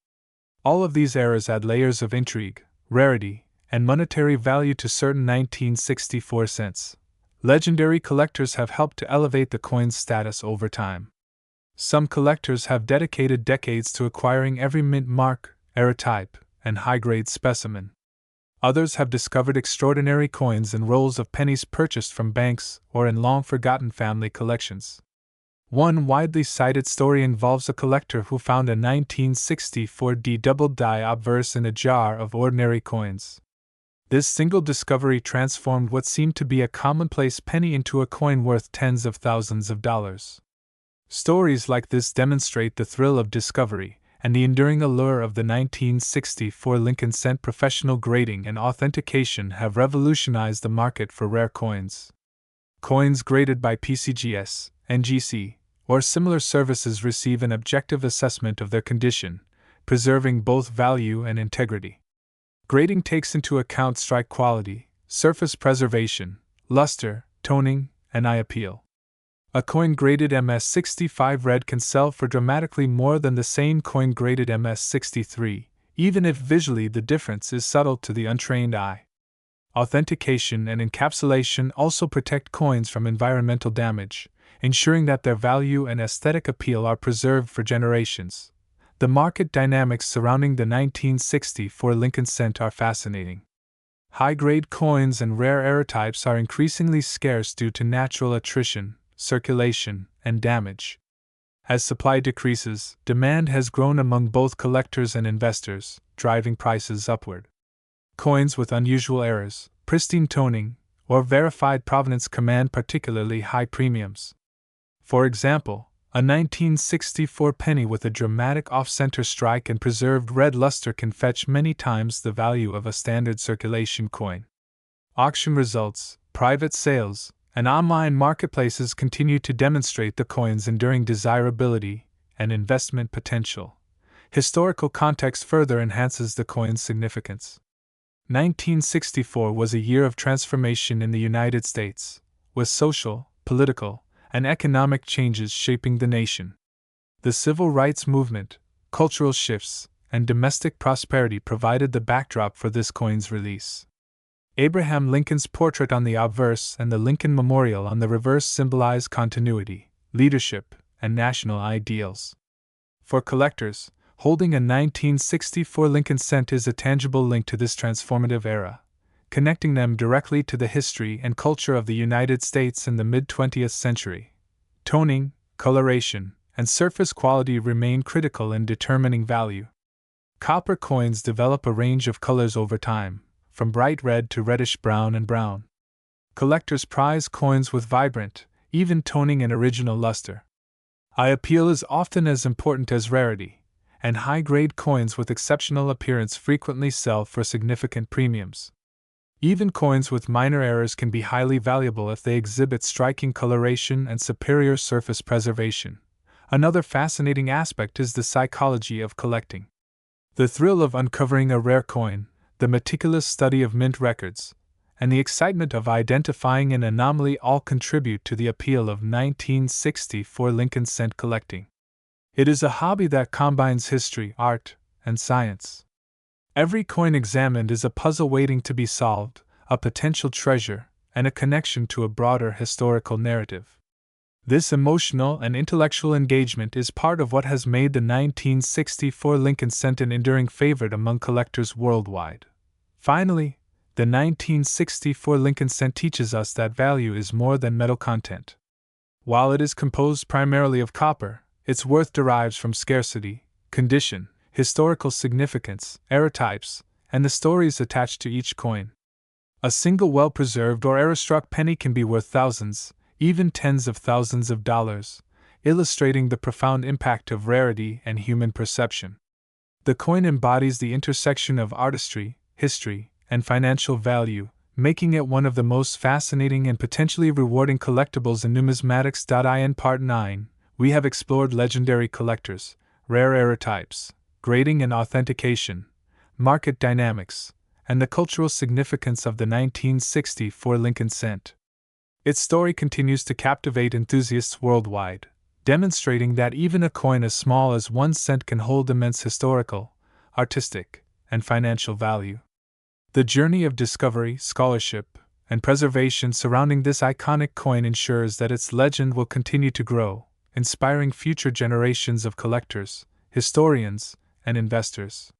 All of these errors add layers of intrigue, rarity, and monetary value to certain 1964 cents. Legendary collectors have helped to elevate the coin's status over time. Some collectors have dedicated decades to acquiring every mint mark, era type, and high-grade specimen. Others have discovered extraordinary coins and rolls of pennies purchased from banks or in long-forgotten family collections. One widely cited story involves a collector who found a 1964 D double die obverse in a jar of ordinary coins. This single discovery transformed what seemed to be a commonplace penny into a coin worth tens of thousands of dollars. Stories like this demonstrate the thrill of discovery and the enduring allure of the 1964 Lincoln cent. Professional grading and authentication have revolutionized the market for rare coins. Coins graded by PCGS, NGC, or similar services receive an objective assessment of their condition, preserving both value and integrity. Grading takes into account strike quality, surface preservation, luster, toning, and eye appeal. A coin graded MS65 red can sell for dramatically more than the same coin graded MS63, even if visually the difference is subtle to the untrained eye. Authentication and encapsulation also protect coins from environmental damage, ensuring that their value and aesthetic appeal are preserved for generations. The market dynamics surrounding the 1964 Lincoln cent are fascinating. High-grade coins and rare era types are increasingly scarce due to natural attrition, circulation, and damage. As supply decreases, demand has grown among both collectors and investors, driving prices upward. Coins with unusual errors, pristine toning, or verified provenance command particularly high premiums. For example, a 1964 penny with a dramatic off-center strike and preserved red luster can fetch many times the value of a standard circulation coin. Auction results, private sales, and online marketplaces continue to demonstrate the coin's enduring desirability and investment potential. Historical context further enhances the coin's significance. 1964 was a year of transformation in the United States, with social, political, and economic changes shaping the nation. The civil rights movement, cultural shifts, and domestic prosperity provided the backdrop for this coin's release. Abraham Lincoln's portrait on the obverse and the Lincoln Memorial on the reverse symbolize continuity, leadership, and national ideals. For collectors, holding a 1964 Lincoln cent is a tangible link to this transformative era, connecting them directly to the history and culture of the United States in the mid-20th century. Toning, coloration, and surface quality remain critical in determining value. Copper coins develop a range of colors over time, from bright red to reddish brown and brown. Collectors prize coins with vibrant, even toning and original luster. Eye appeal is often as important as rarity, and high-grade coins with exceptional appearance frequently sell for significant premiums. Even coins with minor errors can be highly valuable if they exhibit striking coloration and superior surface preservation. Another fascinating aspect is the psychology of collecting. The thrill of uncovering a rare coin, the meticulous study of mint records, and the excitement of identifying an anomaly all contribute to the appeal of 1964 Lincoln cent collecting. It is a hobby that combines history, art, and science. Every coin examined is a puzzle waiting to be solved, a potential treasure, and a connection to a broader historical narrative. This emotional and intellectual engagement is part of what has made the 1964 Lincoln cent an enduring favorite among collectors worldwide. Finally, the 1964 Lincoln cent teaches us that value is more than metal content. While it is composed primarily of copper, its worth derives from scarcity, condition, historical significance, era types, and the stories attached to each coin. A single well-preserved or era-struck penny can be worth thousands, even tens of thousands of dollars, illustrating the profound impact of rarity and human perception. The coin embodies the intersection of artistry, history, and financial value, making it one of the most fascinating and potentially rewarding collectibles in numismatics. In Part 9, we have explored legendary collectors, rare era types, grading and authentication, market dynamics, and the cultural significance of the 1964 Lincoln cent. Its story continues to captivate enthusiasts worldwide, demonstrating that even a coin as small as 1 cent can hold immense historical, artistic, and financial value. The journey of discovery, scholarship, and preservation surrounding this iconic coin ensures that its legend will continue to grow, inspiring future generations of collectors, historians, and investors.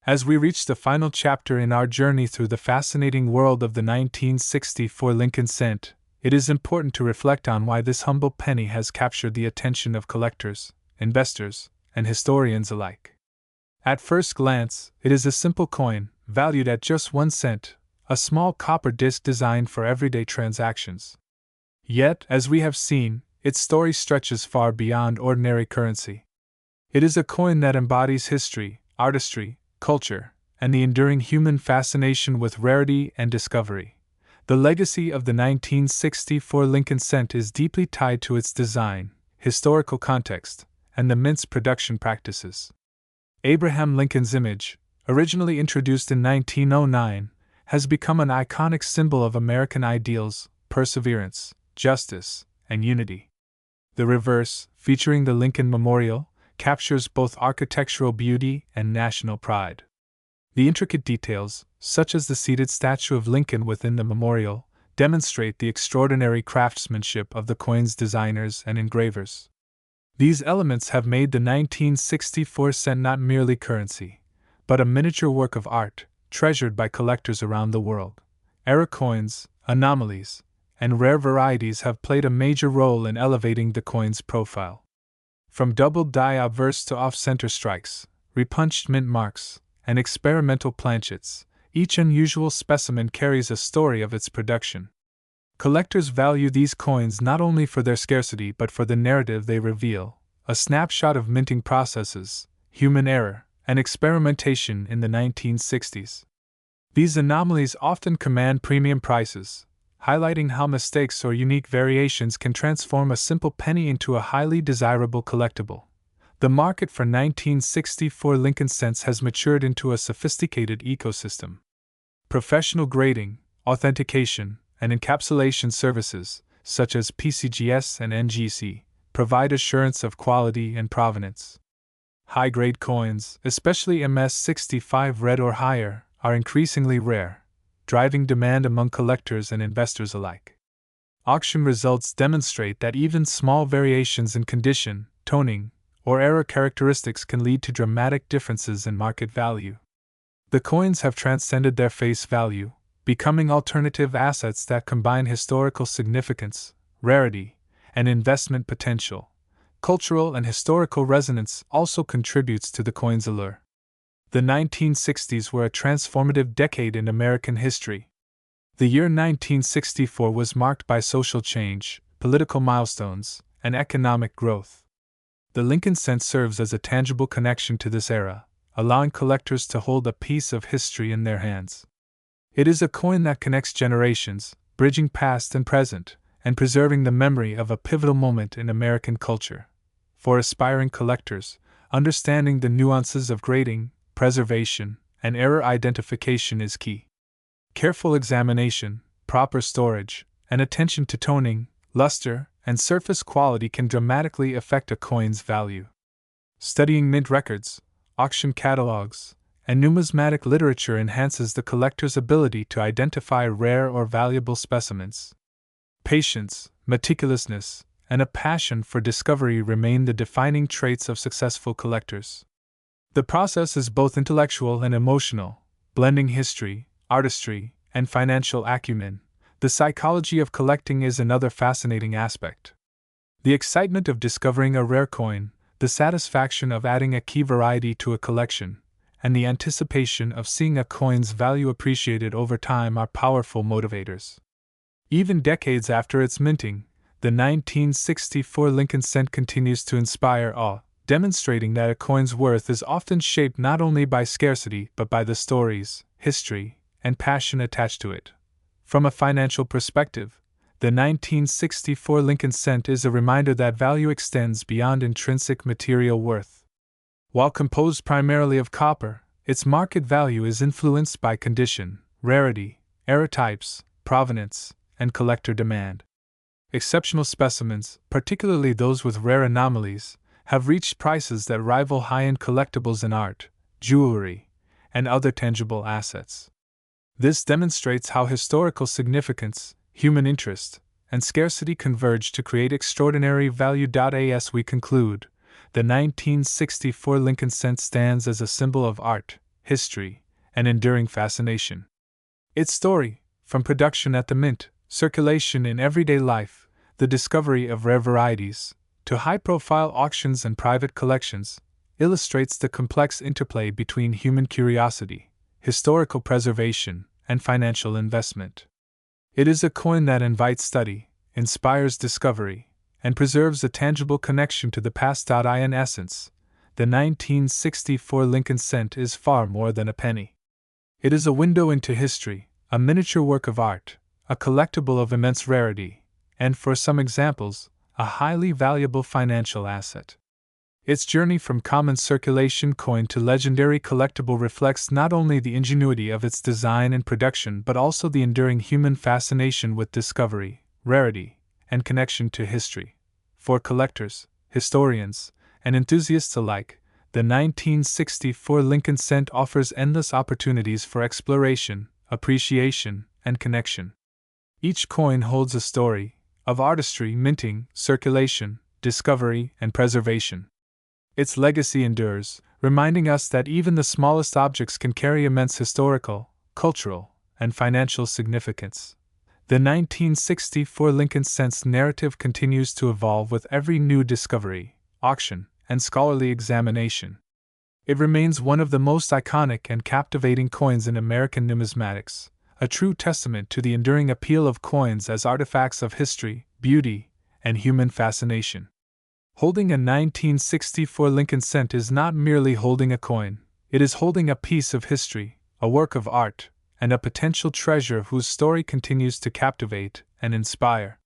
As we reach the final chapter in our journey through the fascinating world of the 1964 Lincoln cent, it is important to reflect on why this humble penny has captured the attention of collectors, investors, and historians alike. At first glance, it is a simple coin, valued at just 1 cent, a small copper disc designed for everyday transactions. Yet, as we have seen, its story stretches far beyond ordinary currency. It is a coin that embodies history, artistry, culture, and the enduring human fascination with rarity and discovery. The legacy of the 1964 Lincoln cent is deeply tied to its design, historical context, and the mint's production practices. Abraham Lincoln's image, originally introduced in 1909, has become an iconic symbol of American ideals, perseverance, justice, and unity. The reverse, featuring the Lincoln Memorial, captures both architectural beauty and national pride. The intricate details, such as the seated statue of Lincoln within the memorial, demonstrate the extraordinary craftsmanship of the coin's designers and engravers. These elements have made the 1964 cent not merely currency, but a miniature work of art, treasured by collectors around the world. Era coins, anomalies, and rare varieties have played a major role in elevating the coin's profile. From doubled die obverse to off-center strikes, repunched mint marks, and experimental planchets, each unusual specimen carries a story of its production. Collectors value these coins not only for their scarcity but for the narrative they reveal, a snapshot of minting processes, human error, and experimentation in the 1960s. These anomalies often command premium prices, highlighting how mistakes or unique variations can transform a simple penny into a highly desirable collectible. The market for 1964 Lincoln cents has matured into a sophisticated ecosystem. Professional grading, authentication, and encapsulation services, such as PCGS and NGC, provide assurance of quality and provenance. High-grade coins, especially MS65 red or higher, are increasingly rare, driving demand among collectors and investors alike. Auction results demonstrate that even small variations in condition, toning, or error characteristics can lead to dramatic differences in market value. The coins have transcended their face value, becoming alternative assets that combine historical significance, rarity, and investment potential. Cultural and historical resonance also contributes to the coin's allure. The 1960s were a transformative decade in American history. The year 1964 was marked by social change, political milestones, and economic growth. The Lincoln cent serves as a tangible connection to this era, allowing collectors to hold a piece of history in their hands. It is a coin that connects generations, bridging past and present, and preserving the memory of a pivotal moment in American culture. For aspiring collectors, understanding the nuances of grading, preservation, and error identification is key. Careful examination, proper storage, and attention to toning, luster, and surface quality can dramatically affect a coin's value. Studying mint records, auction catalogs, and numismatic literature enhances the collector's ability to identify rare or valuable specimens. Patience, meticulousness, and a passion for discovery remain the defining traits of successful collectors. The process is both intellectual and emotional, blending history, artistry, and financial acumen. The psychology of collecting is another fascinating aspect. The excitement of discovering a rare coin, the satisfaction of adding a key variety to a collection, and the anticipation of seeing a coin's value appreciated over time are powerful motivators. Even decades after its minting, the 1964 Lincoln cent continues to inspire awe, demonstrating that a coin's worth is often shaped not only by scarcity but by the stories, history, and passion attached to it. From a financial perspective, the 1964 Lincoln cent is a reminder that value extends beyond intrinsic material worth. While composed primarily of copper, its market value is influenced by condition, rarity, error types, provenance, and collector demand. Exceptional specimens, particularly those with rare anomalies, have reached prices that rival high-end collectibles in art, jewelry, and other tangible assets. This demonstrates how historical significance, human interest, and scarcity converge to create extraordinary value. As we conclude, the 1964 Lincoln cent stands as a symbol of art, history, and enduring fascination. Its story, from production at the mint, circulation in everyday life, the discovery of rare varieties, to high-profile auctions and private collections, illustrates the complex interplay between human curiosity, historical preservation, and financial investment. It is a coin that invites study, inspires discovery, and preserves a tangible connection to the past. In essence, the 1964 Lincoln cent is far more than a penny. It is a window into history, a miniature work of art, a collectible of immense rarity, and for some examples, a highly valuable financial asset. Its journey from common circulation coin to legendary collectible reflects not only the ingenuity of its design and production but also the enduring human fascination with discovery, rarity, and connection to history. For collectors, historians, and enthusiasts alike, the 1964 Lincoln cent offers endless opportunities for exploration, appreciation, and connection. Each coin holds a story of artistry, minting, circulation, discovery, and preservation. Its legacy endures, reminding us that even the smallest objects can carry immense historical, cultural, and financial significance. The 1964 Lincoln cents narrative continues to evolve with every new discovery, auction, and scholarly examination. It remains one of the most iconic and captivating coins in American numismatics, a true testament to the enduring appeal of coins as artifacts of history, beauty, and human fascination. Holding a 1964 Lincoln cent is not merely holding a coin, it is holding a piece of history, a work of art, and a potential treasure whose story continues to captivate and inspire.